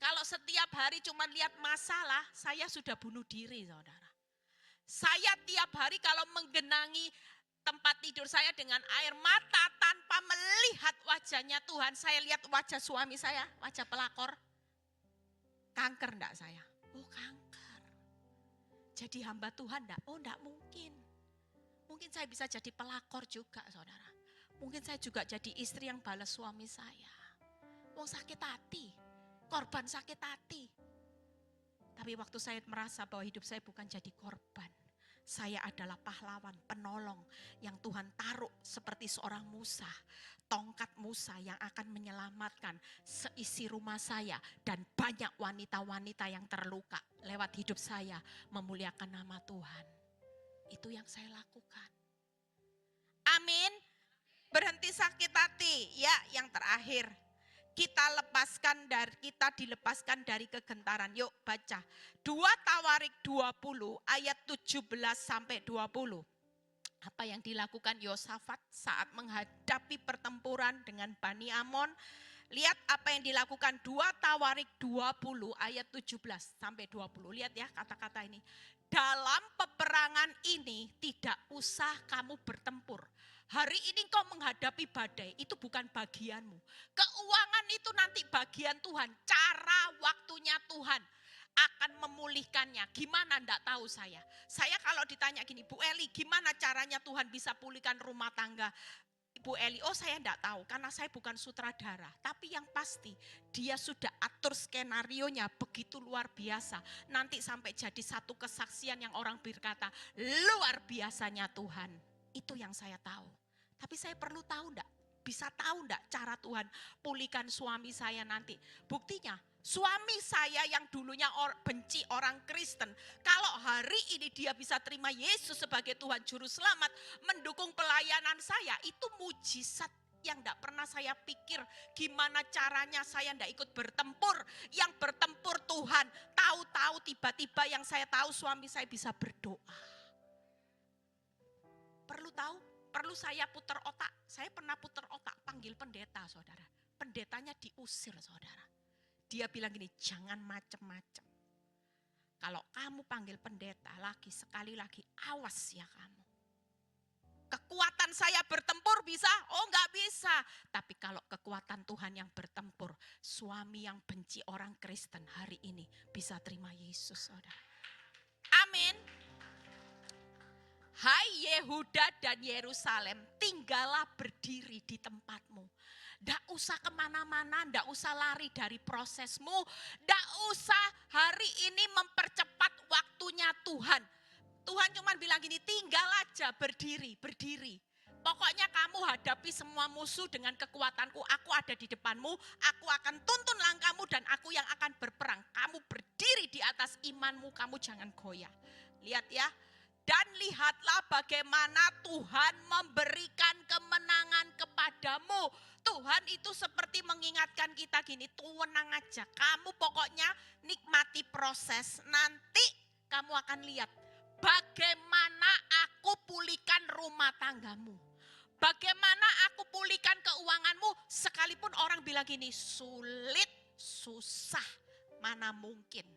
Kalau setiap hari cuma lihat masalah, saya sudah bunuh diri saudara. Saya tiap hari kalau menggenangi tempat tidur saya dengan air mata tanpa melihat wajahnya Tuhan. Saya lihat wajah suami saya, wajah pelakor. Kanker enggak saya? Oh kanker. Jadi hamba Tuhan enggak? Oh enggak mungkin. Mungkin saya bisa jadi pelakor juga saudara. Mungkin saya juga jadi istri yang balas suami saya. Wong sakit hati, korban sakit hati. Tapi waktu saya merasa bahwa hidup saya bukan jadi korban. Saya adalah pahlawan, penolong yang Tuhan taruh seperti seorang Musa. Tongkat Musa yang akan menyelamatkan seisi rumah saya dan banyak wanita-wanita yang terluka lewat hidup saya memuliakan nama Tuhan. Itu yang saya lakukan. Amin. Berhenti sakit hati. Ya, yang terakhir. Kita dilepaskan dari kegentaran. Yuk baca. 2 Tawarik 20 ayat 17 sampai 20. Apa yang dilakukan Yosafat saat menghadapi pertempuran dengan Bani Amon. Lihat apa yang dilakukan 2 Tawarik 20 ayat 17 sampai 20. Lihat ya kata-kata ini. Dalam peperangan ini tidak usah kamu bertempur. Hari ini kau menghadapi badai, itu bukan bagianmu. Keuangan itu nanti bagian Tuhan. Cara waktunya Tuhan akan memulihkannya. Gimana enggak tahu saya. Saya kalau ditanya gini, Bu Eli gimana caranya Tuhan bisa pulihkan rumah tangga? Bu Eli, oh saya enggak tahu karena saya bukan sutradara. Tapi yang pasti dia sudah atur skenarionya begitu luar biasa. Nanti sampai jadi satu kesaksian yang orang berkata, luar biasanya Tuhan. Itu yang saya tahu. Tapi saya perlu tahu enggak? Bisa tahu enggak cara Tuhan pulihkan suami saya nanti? Buktinya, suami saya yang dulunya benci orang Kristen. Kalau hari ini dia bisa terima Yesus sebagai Tuhan Juru Selamat, mendukung pelayanan saya, itu mujizat yang enggak pernah saya pikir. Gimana caranya saya enggak ikut bertempur. Yang bertempur Tuhan. Tahu-tahu tiba-tiba yang saya tahu suami saya bisa berdoa. Perlu tahu? Perlu saya putar otak. Saya pernah putar otak panggil pendeta saudara. Pendetanya diusir saudara. Dia bilang gini, jangan macem-macem. Kalau kamu panggil pendeta lagi sekali lagi, awas ya kamu. Kekuatan saya bertempur bisa? Oh enggak bisa. Tapi kalau kekuatan Tuhan yang bertempur, suami yang benci orang Kristen hari ini bisa terima Yesus saudara. Amin. Hai Yehuda dan Yerusalem, tinggallah berdiri di tempatmu. Nggak usah kemana-mana, nggak usah lari dari prosesmu. Nggak usah hari ini mempercepat waktunya Tuhan. Tuhan cuma bilang gini, tinggal aja berdiri. Pokoknya kamu hadapi semua musuh dengan kekuatanku. Aku ada di depanmu, aku akan tuntun langkahmu dan aku yang akan berperang. Kamu berdiri di atas imanmu, kamu jangan goyah. Lihat ya. Dan lihatlah bagaimana Tuhan memberikan kemenangan kepadamu. Tuhan itu seperti mengingatkan kita gini, tenang aja. Kamu pokoknya nikmati proses. Nanti kamu akan lihat bagaimana aku pulihkan rumah tanggamu. Bagaimana aku pulihkan keuanganmu. Sekalipun orang bilang gini, sulit, susah, mana mungkin.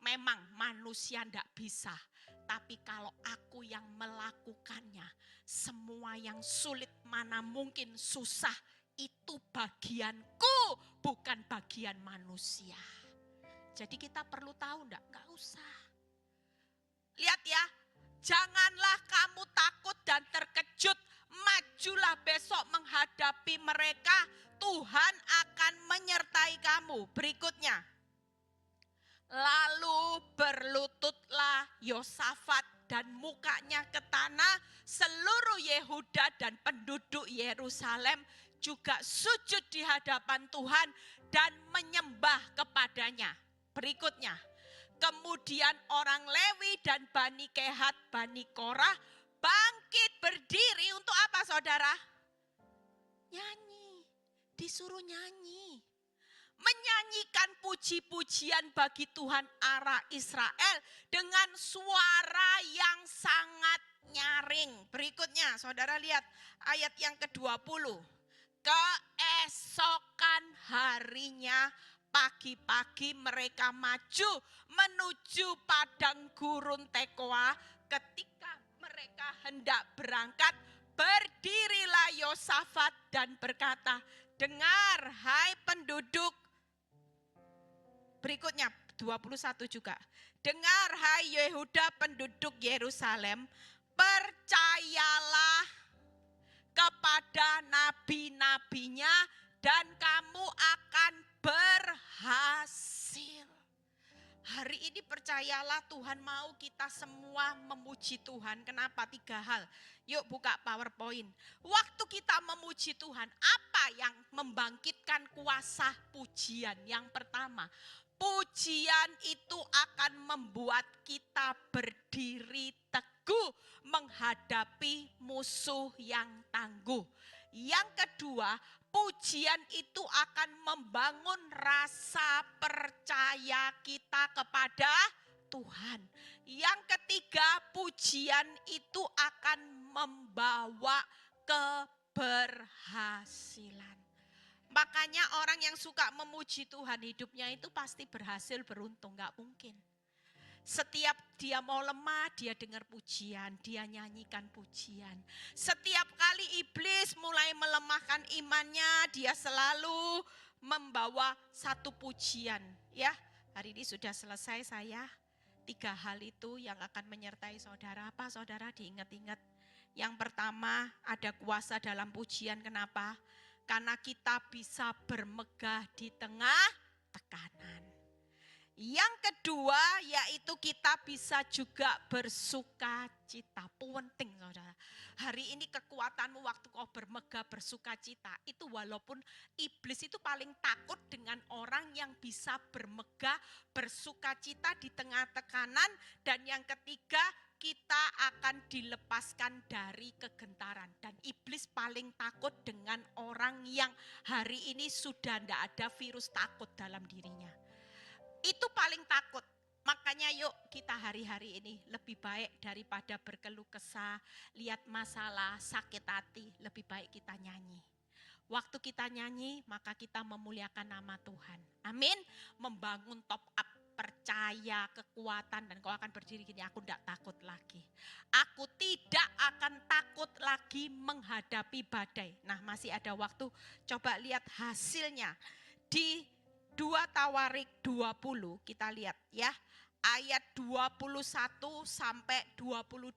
Memang manusia tidak bisa. Tapi kalau aku yang melakukannya, semua yang sulit mana mungkin susah, itu bagianku, bukan bagian manusia. Jadi kita perlu tahu enggak? Enggak usah. Lihat ya, janganlah kamu takut dan terkejut. Majulah besok menghadapi mereka, Tuhan akan menyertai kamu. Berikutnya. Lalu berlututlah Yosafat dan mukanya ke tanah, seluruh Yehuda dan penduduk Yerusalem juga sujud di hadapan Tuhan dan menyembah kepadanya. Berikutnya, kemudian orang Lewi dan Bani Kehat, Bani Korah bangkit berdiri untuk apa saudara? Nyanyi, disuruh nyanyi. Menyanyikan puji-pujian bagi Tuhan Allah Israel dengan suara yang sangat nyaring. Berikutnya saudara lihat ayat yang ke-20. Keesokan harinya pagi-pagi mereka maju menuju padang gurun Tekoa. Ketika mereka hendak berangkat, berdirilah Yosafat dan berkata, dengar hai penduduk. Berikutnya, 21 juga. Dengar hai Yehuda penduduk Yerusalem, percayalah kepada nabi-nabinya dan kamu akan berhasil. Hari ini percayalah Tuhan mau kita semua memuji Tuhan. Kenapa? 3 hal. Yuk buka PowerPoint. Waktu kita memuji Tuhan, apa yang membangkitkan kuasa pujian? Yang pertama, pujian itu akan membuat kita berdiri teguh menghadapi musuh yang tangguh. Yang kedua, pujian itu akan membangun rasa percaya kita kepada Tuhan. Yang ketiga, pujian itu akan membawa keberhasilan. Makanya orang yang suka memuji Tuhan hidupnya itu pasti berhasil, beruntung, gak mungkin. Setiap dia mau lemah, dia dengar pujian, dia nyanyikan pujian. Setiap kali iblis mulai melemahkan imannya, dia selalu membawa satu pujian. Ya, hari ini sudah selesai saya. 3 hal itu yang akan menyertai saudara. Apa saudara diingat-ingat? Yang pertama, ada kuasa dalam pujian. Kenapa? Karena kita bisa bermegah di tengah tekanan. Yang kedua yaitu kita bisa juga bersuka cita. Penting saudara. Hari ini kekuatanmu waktu kau bermegah bersuka cita. Itu walaupun iblis itu paling takut dengan orang yang bisa bermegah bersuka cita di tengah tekanan. Dan yang ketiga kita akan dilepaskan dari kegentaran. Dan iblis paling takut dengan orang yang hari ini sudah tidak ada virus takut dalam dirinya. Itu paling takut. Makanya yuk kita hari-hari ini lebih baik daripada berkeluh kesah, lihat masalah, sakit hati, lebih baik kita nyanyi. Waktu kita nyanyi maka kita memuliakan nama Tuhan. Amin. Membangun top up percaya, kekuatan, dan kau akan berdiri gini, aku tidak takut lagi. Aku tidak akan takut lagi menghadapi badai. Nah masih ada waktu, coba lihat hasilnya. Di 2 Tawarik 20 kita lihat ya, ayat 21 sampai 22.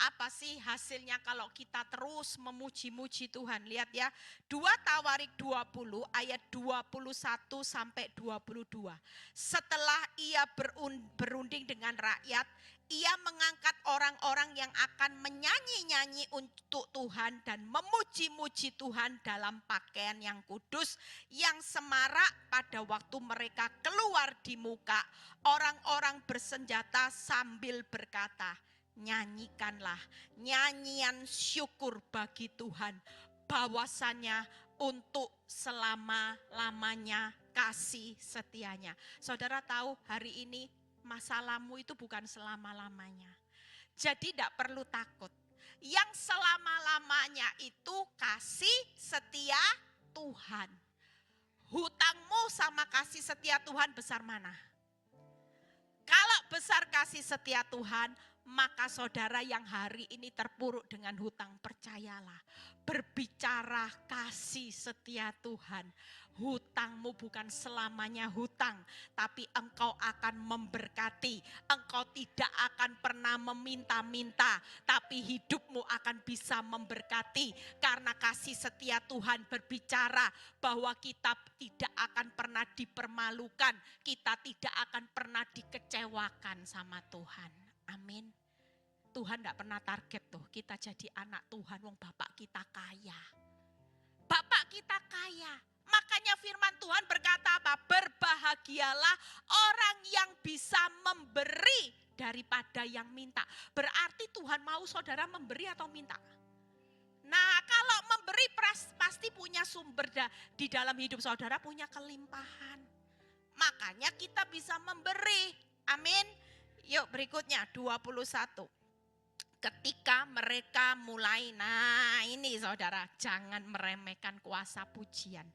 Apa sih hasilnya kalau kita terus memuji-muji Tuhan? Lihat ya, 2 Tawarik 20 ayat 21 sampai 22. Setelah ia berunding dengan rakyat, ia mengangkat orang-orang yang akan menyanyi-nyanyi untuk Tuhan dan memuji-muji Tuhan dalam pakaian yang kudus, yang semarak pada waktu mereka keluar di muka. Orang-orang bersenjata sambil berkata, nyanyikanlah nyanyian syukur bagi Tuhan, bahwasannya untuk selama-lamanya kasih setianya. Saudara tahu hari ini masalahmu itu bukan selama-lamanya. Jadi tidak perlu takut. Yang selama-lamanya itu kasih setia Tuhan. Hutangmu sama kasih setia Tuhan besar mana? Kalau besar kasih setia Tuhan, maka saudara yang hari ini terpuruk dengan hutang, percayalah, berbicara kasih setia Tuhan. Hutangmu bukan selamanya hutang, tapi engkau akan memberkati. Engkau tidak akan pernah meminta-minta, tapi hidupmu akan bisa memberkati. Karena kasih setia Tuhan berbicara bahwa kita tidak akan pernah dipermalukan, kita tidak akan pernah dikecewakan sama Tuhan. Amin. Tuhan tidak pernah target tuh kita jadi anak Tuhan, wong bapak kita kaya. Bapak kita kaya. Makanya firman Tuhan berkata apa? Berbahagialah orang yang bisa memberi daripada yang minta. Berarti Tuhan mau saudara memberi atau minta? Nah kalau memberi pasti punya sumber di dalam hidup saudara, punya kelimpahan. Makanya kita bisa memberi. Amin. Yuk berikutnya 21. Ketika mereka mulai, nah ini saudara, jangan meremehkan kuasa pujian.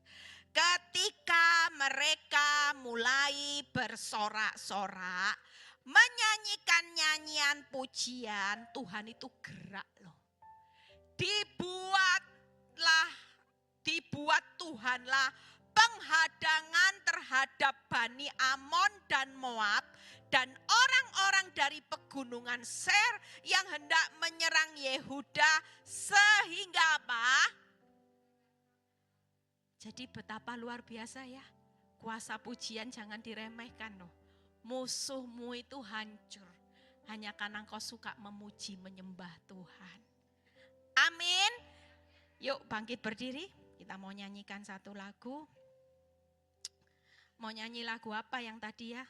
Ketika mereka mulai bersorak-sorak, menyanyikan nyanyian pujian, Tuhan itu gerak loh. Dibuat Tuhanlah penghadangan terhadap terhadap Bani Amon dan Moab dan orang-orang dari pegunungan Ser yang hendak menyerang Yehuda sehingga apa? Jadi betapa luar biasa ya. Kuasa pujian jangan diremehkan loh. Musuhmu itu hancur hanya karena engkau suka memuji menyembah Tuhan. Amin. Yuk bangkit berdiri. Kita mau nyanyikan satu lagu. Mau nyanyi lagu apa yang tadi ya?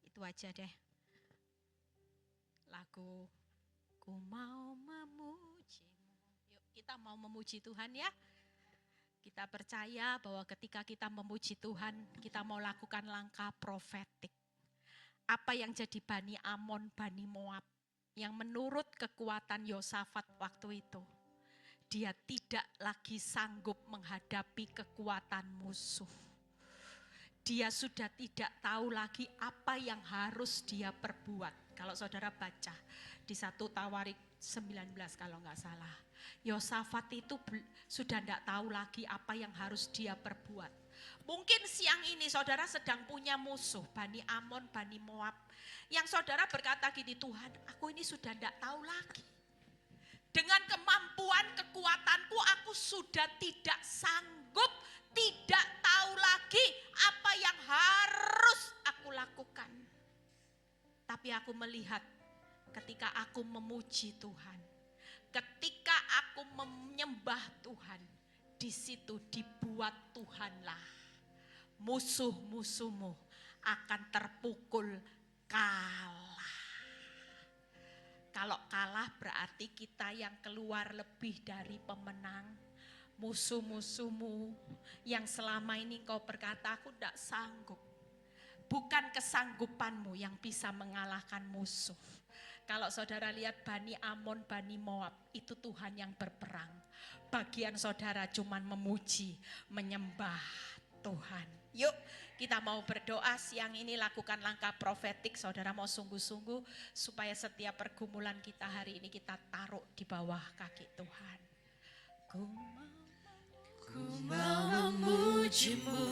Itu aja deh. Lagu Ku Mau Memujimu. Yuk kita mau memuji Tuhan ya. Kita percaya bahwa ketika kita memuji Tuhan, kita mau lakukan langkah profetik. Apa yang jadi Bani Amon, Bani Moab, yang menurut kekuatan Yosafat waktu itu, dia tidak lagi sanggup menghadapi kekuatan musuh. Dia sudah tidak tahu lagi apa yang harus dia perbuat. Kalau saudara baca di 1 Tawarik 19 kalau nggak salah. Yosafat itu sudah tidak tahu lagi apa yang harus dia perbuat. Mungkin siang ini saudara sedang punya musuh, Bani Amon, Bani Moab. Yang saudara berkata gini, Tuhan aku ini sudah tidak tahu lagi. Dengan kemampuan kekuatanku aku sudah tidak sanggup, tidak tahu lagi apa yang harus aku lakukan. Tapi aku melihat ketika aku memuji Tuhan, ketika aku menyembah Tuhan, di situ dibuat Tuhanlah musuh-musuhmu akan terpukul kalah. Kalau kalah berarti kita yang keluar lebih dari pemenang. Musuh-musuhmu yang selama ini kau berkata aku tidak sanggup. Bukan kesanggupanmu yang bisa mengalahkan musuh. Kalau saudara lihat Bani Amon, Bani Moab, itu Tuhan yang berperang. Bagian saudara cuman memuji, menyembah Tuhan. Yuk kita mau berdoa siang ini, lakukan langkah profetik. Saudara mau sungguh-sungguh supaya setiap pergumulan kita hari ini kita taruh di bawah kaki Tuhan. Ku mau memujimu,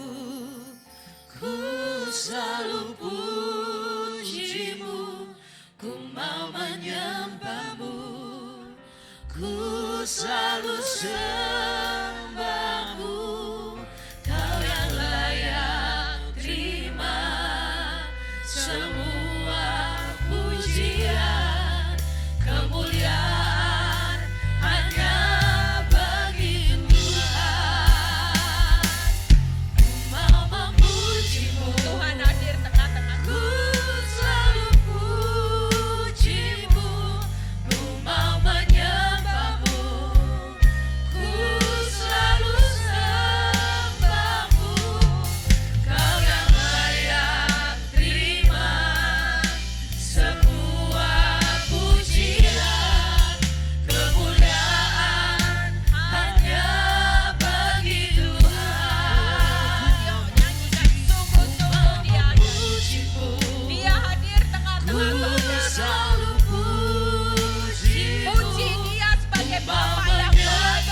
ku selalu pujimu, ku mau menyembahmu, ku selalu sembahmu, kau yang layak terima semua pujian, kemuliaan hanya bagi Tuhan. Ku mau memujimu, Tuhan hadir tengah-tengah. ku selalu pujimu, ku mau menyembahmu, ku selalu sembahmu, kau yang layak terima semua pujian, kemuliaan hanya bagi Tuhan. Yuk nyanyikan sungguh-sungguh dia hadir. Memujimu, Dia hadir ku tengah-tengah. selalu pujimu, Puji dia sebagai Bapa yang baik.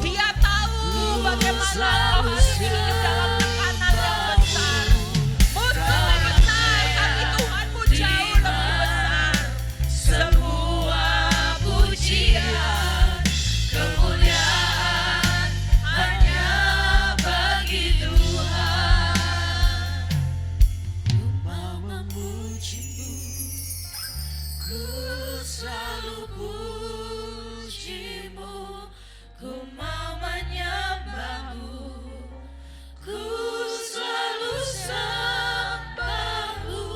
Dia tahu bagaimana kau harus hidup dalam tekanan yang besar. Musuhmu besar, tapi Tuhanmu jauh lebih besar. semua pujian, kemuliaan hanya bagi Tuhan. Ku mau memujimu, ku selalu pujimu, ku mau menyembahmu, ku selalu sembahmu,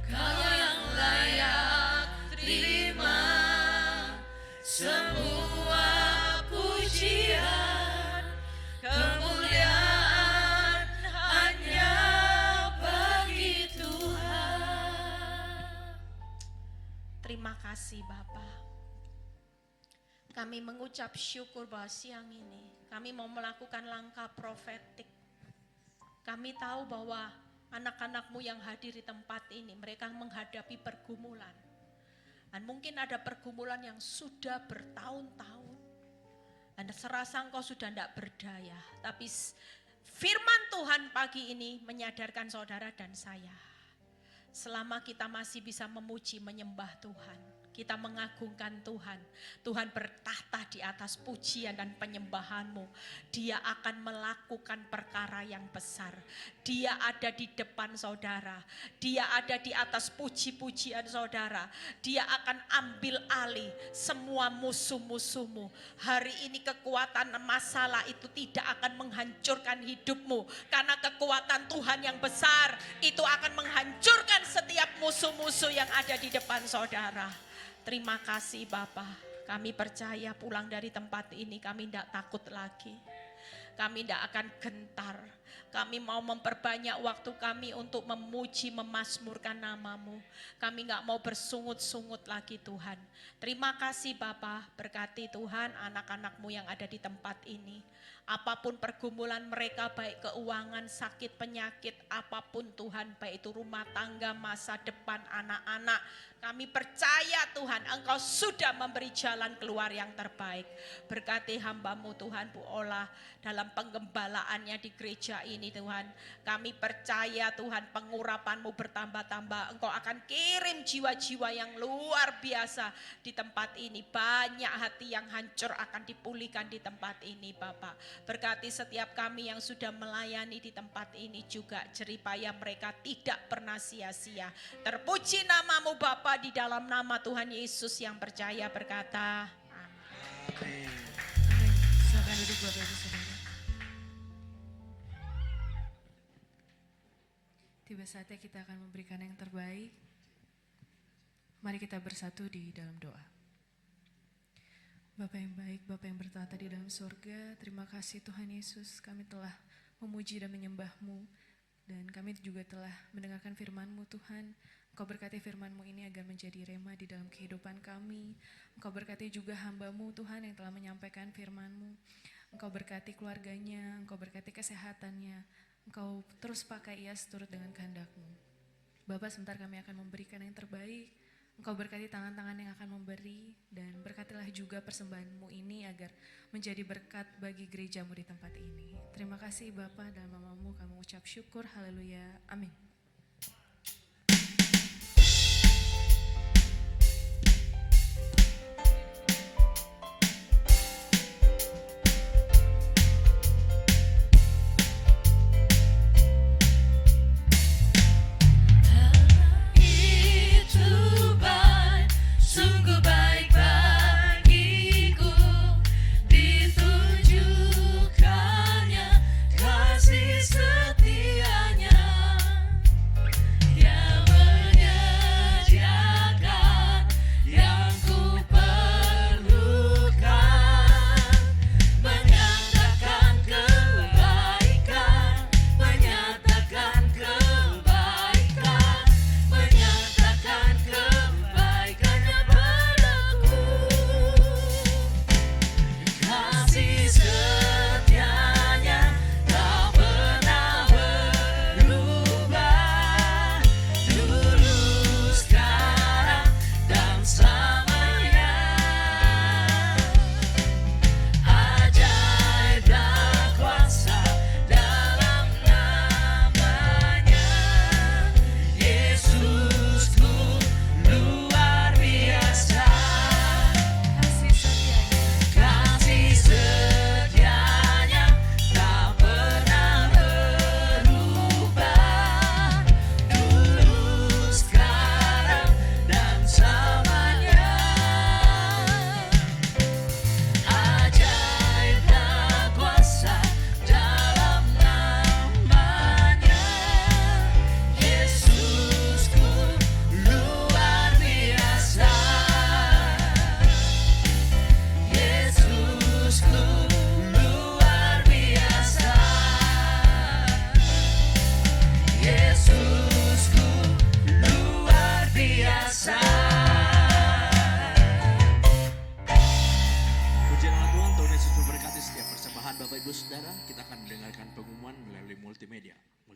kau yang layak terima semua pujian, kemuliaan hanya bagi Tuhan. Terima kasih Bapa. Kami mengucap syukur bahwa siang ini kami mau melakukan langkah profetik. Kami tahu bahwa anak-anak-Mu yang hadir di tempat ini, mereka menghadapi pergumulan. Dan mungkin ada pergumulan yang sudah bertahun-tahun. Dan serasa engkau sudah tidak berdaya. Tapi Firman Tuhan pagi ini menyadarkan saudara dan saya. Selama kita masih bisa memuji, menyembah Tuhan, kita mengagungkan Tuhan. Tuhan bertahta di atas pujian dan penyembahanmu. Dia akan melakukan perkara yang besar. Dia ada di depan saudara. Dia ada di atas puji-pujian saudara. Dia akan ambil alih semua musuh-musuhmu. Hari ini kekuatan masalah itu tidak akan menghancurkan hidupmu. Karena kekuatan Tuhan yang besar itu akan menghancurkan setiap musuh-musuh yang ada di depan saudara. Terima kasih Bapa, kami percaya pulang dari tempat ini kami tidak takut lagi. Kami tidak akan gentar. Kami mau memperbanyak waktu kami untuk memuji, memasmurkan nama-Mu. Kami nggak mau bersungut-sungut lagi Tuhan. Terima kasih Bapa, berkati Tuhan anak-anak-Mu yang ada di tempat ini. Apapun pergumulan mereka, baik keuangan, sakit, penyakit, apapun Tuhan, baik itu rumah tangga, masa depan anak-anak, kami percaya Tuhan Engkau sudah memberi jalan keluar yang terbaik. Berkati hamba-Mu Tuhan Bu Ola dalam penggembalaannya di gereja ini Tuhan. Kami percaya Tuhan pengurapan-Mu bertambah-tambah. Engkau akan kirim jiwa-jiwa yang luar biasa di tempat ini. Banyak hati yang hancur akan dipulihkan di tempat ini Bapak. Berkati setiap kami yang sudah melayani di tempat ini juga. Jeripaya mereka tidak pernah sia-sia. Terpuji nama-Mu Bapa, di dalam nama Tuhan Yesus yang percaya berkata Amin. Silakan duduk Bapak Ibu Saudara. Tiba saatnya kita akan memberikan yang terbaik. Mari kita bersatu di dalam doa. Bapa yang baik, Bapa yang bertata di dalam surga, terima kasih Tuhan Yesus, kami telah memuji dan menyembah-Mu, dan kami juga telah mendengarkan firman-Mu Tuhan. Engkau berkati firman-Mu ini agar menjadi rema di dalam kehidupan kami. Engkau berkati juga hamba-Mu Tuhan yang telah menyampaikan firman-Mu. Engkau berkati keluarganya, Engkau berkati kesehatannya. Engkau terus pakai ia seturut dengan kehendak-Mu. Bapa, sebentar kami akan memberikan yang terbaik. Engkau berkati tangan-tangan yang akan memberi, dan berkatilah juga persembahan-Mu ini agar menjadi berkat bagi gereja-Mu di tempat ini. Terima kasih Bapa, dalam nama-Mu kami ucap syukur, haleluya, amin.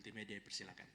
Multimedia, persilakan.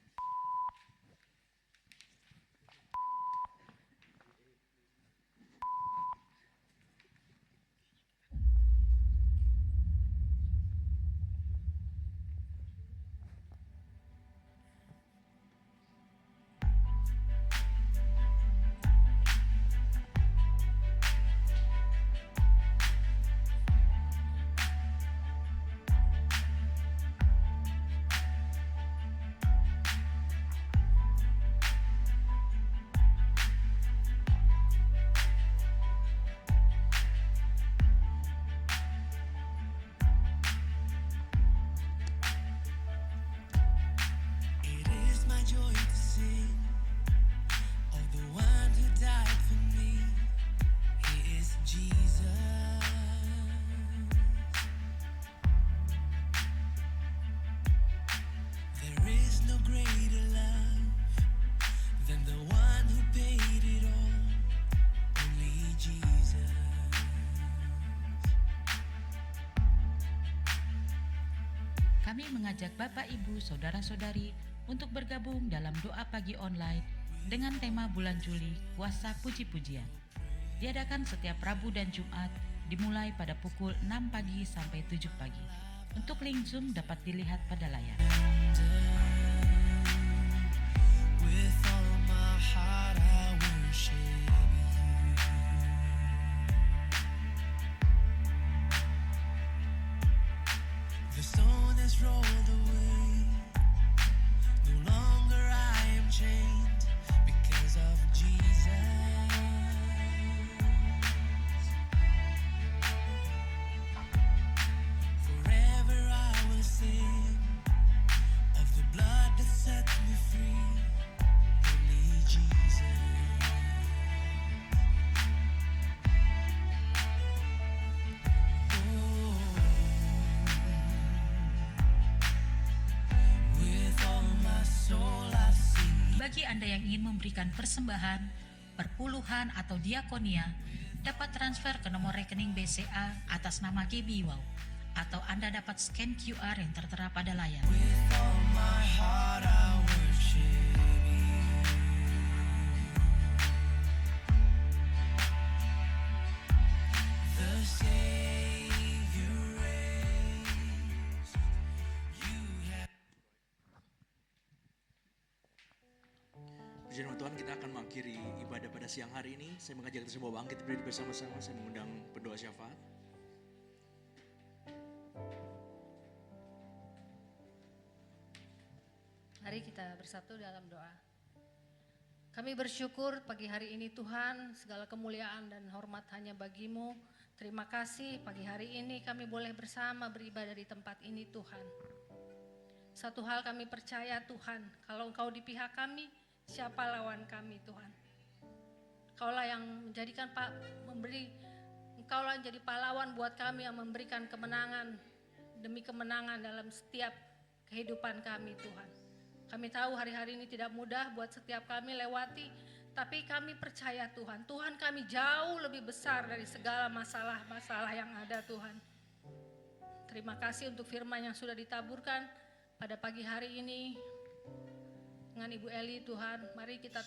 Kami mengajak Bapak, Ibu, Saudara-saudari untuk bergabung dalam doa pagi online dengan tema bulan Juli, Puasa Puji-Pujian. Diadakan setiap Rabu dan Jumat, dimulai pada pukul 6 pagi sampai 7 pagi. Untuk link Zoom dapat dilihat pada layar. With all my heart I worship you. The stone has rolled away. No longer I am chained because of Jesus. Forever I will sing of the blood that set me free. Only Jesus. Oh, with all my soul I sing. Bagi Anda yang ingin memberikan persembahan, perpuluhan atau diakonia, dapat transfer ke nomor rekening BCA atas nama GB Wow, atau Anda dapat scan QR yang tertera pada layar. With all my heart I worship you. The Savior reigns. You have. Puji nama Tuhan, kita akan mengakhiri ibadah pada siang hari ini. Saya mengajak kita semua bangkit berdiri bersama-sama. Saya mengundang pendoa syafaat. Mari kita bersatu dalam doa. Kami bersyukur pagi hari ini Tuhan, segala kemuliaan dan hormat hanya bagi-Mu. Terima kasih pagi hari ini kami boleh bersama beribadah di tempat ini Tuhan. Satu hal kami percaya Tuhan, kalau Engkau di pihak kami, siapa lawan kami Tuhan. Engkaulah yang menjadikan Engkaulah yang jadi pahlawan buat kami, yang memberikan kemenangan demi kemenangan dalam setiap kehidupan kami Tuhan. Kami tahu hari-hari ini tidak mudah buat setiap kami lewati, tapi kami percaya Tuhan, Tuhan kami jauh lebih besar dari segala masalah-masalah yang ada Tuhan. Terima kasih untuk firman yang sudah ditaburkan pada pagi hari ini dengan Ibu Eli Tuhan. Mari kita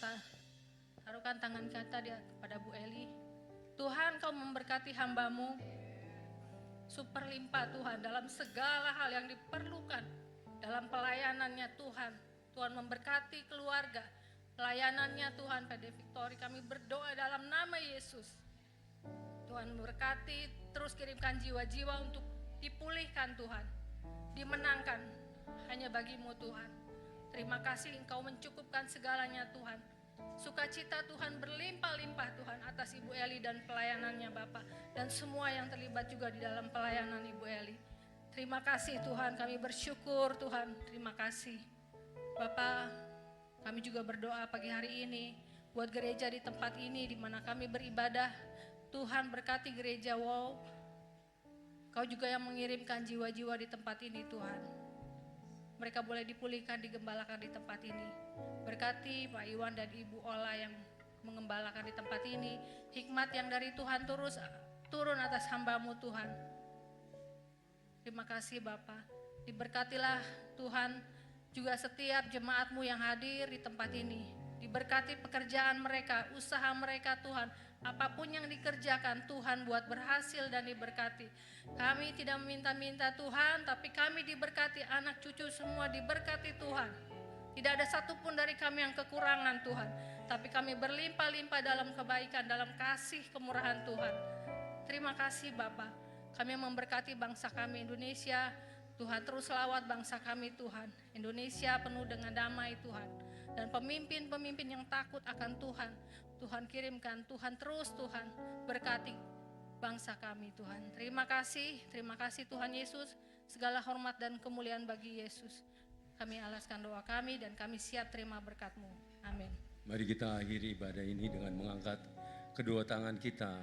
taruhkan tangan kita kepada Bu Eli. Tuhan, Kau memberkati hamba-Mu super limpah Tuhan dalam segala hal yang diperlukan dalam pelayanannya Tuhan. Tuhan memberkati keluarga, pelayanannya Tuhan pada Victory. Kami berdoa dalam nama Yesus. Tuhan memberkati, terus kirimkan jiwa-jiwa untuk dipulihkan Tuhan, dimenangkan hanya bagi-Mu Tuhan. Terima kasih Engkau mencukupkan segalanya Tuhan. Sukacita Tuhan berlimpah-limpah Tuhan atas Ibu Eli dan pelayanannya Bapak, dan semua yang terlibat juga di dalam pelayanan Ibu Eli. Terima kasih Tuhan, kami bersyukur Tuhan, terima kasih. Bapak, kami juga berdoa pagi hari ini buat gereja di tempat ini di mana kami beribadah. Tuhan berkati gereja Wow. Kau juga yang mengirimkan jiwa-jiwa di tempat ini Tuhan. Mereka boleh dipulihkan, digembalakan di tempat ini. Berkati Pak Iwan dan Ibu Ola yang mengembalakan di tempat ini. Hikmat yang dari Tuhan turun atas hamba-Mu Tuhan. Terima kasih Bapak. Diberkatilah Tuhan juga setiap jemaat-Mu yang hadir di tempat ini. Diberkati pekerjaan mereka, usaha mereka Tuhan. Apapun yang dikerjakan Tuhan buat berhasil dan diberkati. Kami tidak meminta-minta Tuhan, tapi kami diberkati, anak cucu semua diberkati Tuhan. Tidak ada satupun dari kami yang kekurangan Tuhan, tapi kami berlimpah-limpah dalam kebaikan, dalam kasih kemurahan Tuhan. Terima kasih Bapak. Kami memberkati bangsa kami Indonesia. Tuhan terus lawat bangsa kami Tuhan. Indonesia penuh dengan damai Tuhan. Dan pemimpin-pemimpin yang takut akan Tuhan, Tuhan kirimkan. Tuhan terus Tuhan berkati bangsa kami Tuhan. Terima kasih Tuhan Yesus. Segala hormat dan kemuliaan bagi Yesus. Kami alaskan doa kami dan kami siap terima berkat-Mu. Amin. Mari kita akhiri ibadah ini dengan mengangkat kedua tangan kita,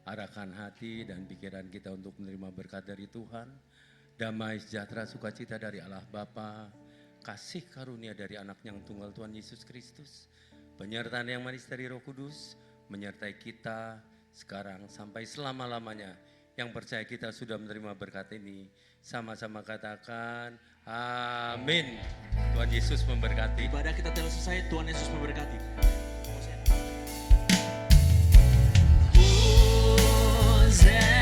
arahkan hati dan pikiran kita untuk menerima berkat dari Tuhan. Damai sejahtera sukacita dari Allah Bapa, kasih karunia dari anak yang tunggal Tuhan Yesus Kristus, penyertaan yang manis dari Roh Kudus, menyertai kita sekarang sampai selama-lamanya. Yang percaya kita sudah menerima berkat ini, sama-sama katakan Amin. Tuhan Yesus memberkati. Ibadah kita telah selesai, Tuhan Yesus memberkati. Hosanna.